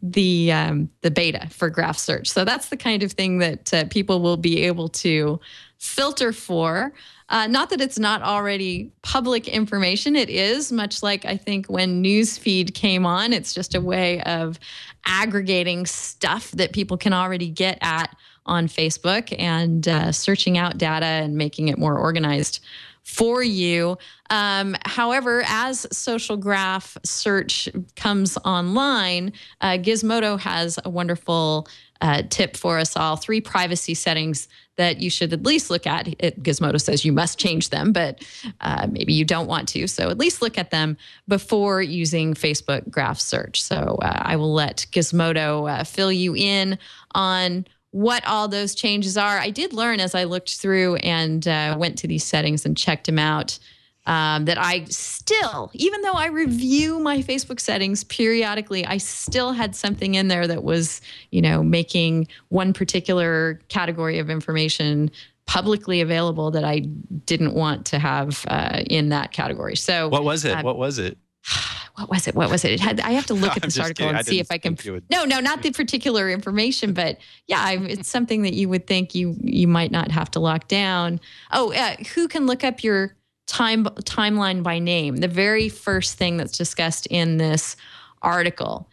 beta for graph search. So that's the kind of thing that people will be able to filter for. Not that it's not already public information. It is, much like I think when Newsfeed came on, it's just a way of aggregating stuff that people can already get at on Facebook and searching out data and making it more organized for you. However, as social graph search comes online, Gizmodo has a wonderful tip for us all, 3 privacy settings that you should at least look at. Gizmodo says you must change them, but maybe you don't want to. So at least look at them before using Facebook graph search. So I will let Gizmodo fill you in on what all those changes are. I did learn as I looked through and went to these settings and checked them out, that I still, even though I review my Facebook settings periodically, I still had something in there that was, making one particular category of information publicly available that I didn't want to have in that category. So what was it? What was it? What was it? I have to look at this article and see if I can. No, not the particular information, but yeah, it's something that you would think you might not have to lock down. Oh, who can look up your timeline by name? The very first thing that's discussed in this article.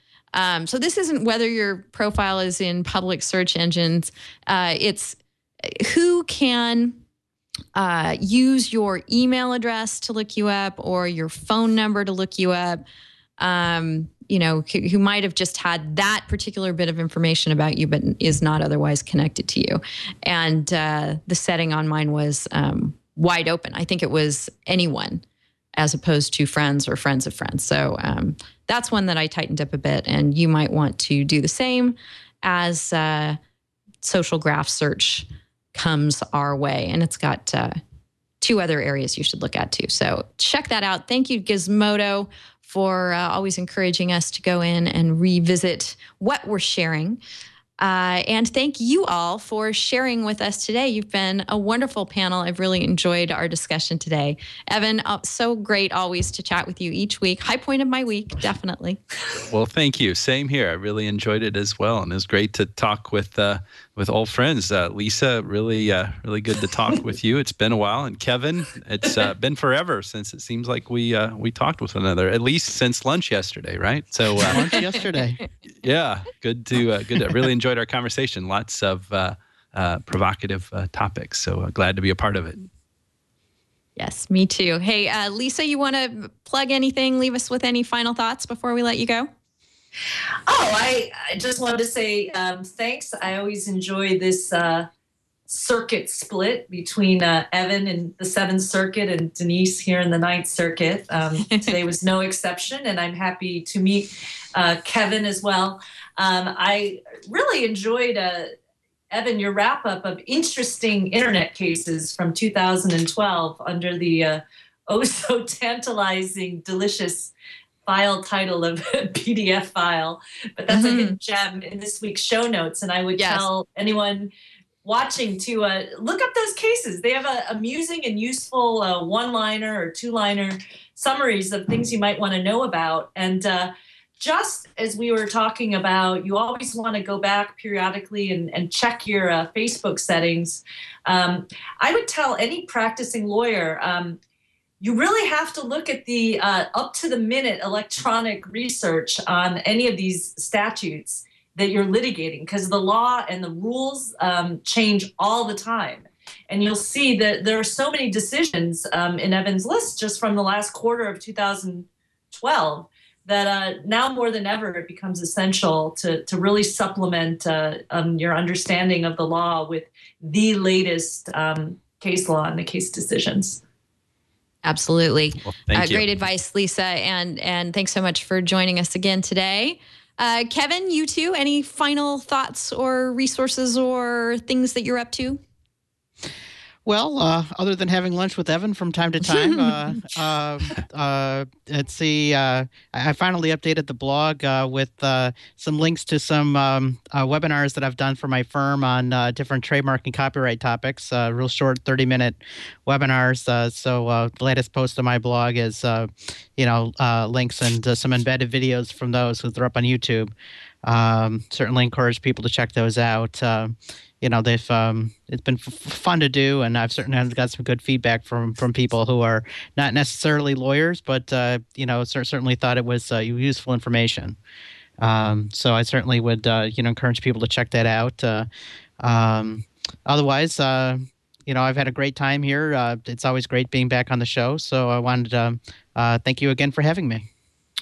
So this isn't whether your profile is in public search engines. It's who can use your email address to look you up or your phone number to look you up, who might have just had that particular bit of information about you, but is not otherwise connected to you. And the setting on mine was wide open. I think it was anyone as opposed to friends or friends of friends. So that's one that I tightened up a bit, and you might want to do the same as social graph search comes our way. And it's got 2 other areas you should look at too. So check that out. Thank you, Gizmodo, for always encouraging us to go in and revisit what we're sharing. And thank you all for sharing with us today. You've been a wonderful panel. I've really enjoyed our discussion today. Evan, so great always to chat with you each week. High point of my week, definitely. Well, thank you. Same here. I really enjoyed it as well. And it was great to talk with old friends. Lisa, really good to talk with you. It's been a while. And Kevin, it's been forever since it seems like we talked with one another, at least since lunch yesterday, right? So lunch yesterday. Yeah, good to really enjoyed our conversation. Lots of provocative topics. So glad to be a part of it. Yes, me too. Hey, Lisa, you want to plug anything? Leave us with any final thoughts before we let you go? Oh, I just wanted to say thanks. I always enjoy this circuit split between Evan in the 7th Circuit and Denise here in the 9th Circuit. Today was no exception, and I'm happy to meet Kevin as well. I really enjoyed, Evan, your wrap-up of interesting internet cases from 2012 under the so-tantalizing, delicious file title of PDF file. But that's a hidden gem in this week's show notes, and I would tell anyone watching to look up those cases. They have amusing and useful one-liner or two-liner summaries of things you might want to know about. And just as we were talking about, you always want to go back periodically and check your Facebook settings. I would tell any practicing lawyer, you really have to look at the up-to-the-minute electronic research on any of these statutes that you're litigating, because the law and the rules change all the time. And you'll see that there are so many decisions in Evan's list just from the last quarter of 2012 that now more than ever it becomes essential to really supplement your understanding of the law with the latest case law and the case decisions. Absolutely. Well, thank you. Great advice, Lisa. And thanks so much for joining us again today. Kevin, you too, any final thoughts or resources or things that you're up to? Well, other than having lunch with Evan from time to time, let's see. I finally updated the blog with some links to some webinars that I've done for my firm on different trademark and copyright topics. Real short, 30-minute webinars. So the latest post on my blog is, links and some embedded videos from those that are up on YouTube. Certainly encourage people to check those out. They've it's been fun to do, and I've certainly got some good feedback from people who are not necessarily lawyers, but certainly thought it was useful information. So I certainly would encourage people to check that out. Otherwise, I've had a great time here. It's always great being back on the show. So I wanted to thank you again for having me.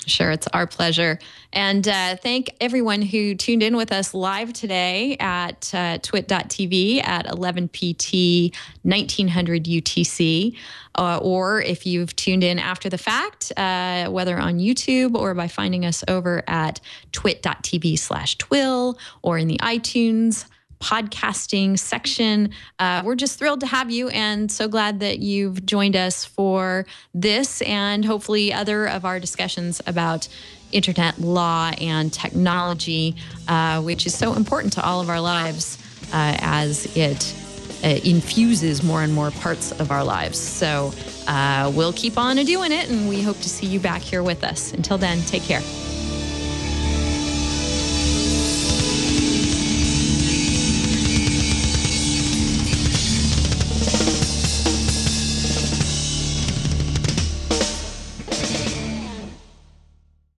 Sure, it's our pleasure. And thank everyone who tuned in with us live today at twit.tv at 11 PT 1900 UTC. Or if you've tuned in after the fact, whether on YouTube or by finding us over at twit.tv/twill or in the iTunes podcasting section. We're just thrilled to have you and so glad that you've joined us for this and hopefully other of our discussions about internet law and technology, which is so important to all of our lives as it infuses more and more parts of our lives. So we'll keep on doing it, and we hope to see you back here with us. Until then, take care.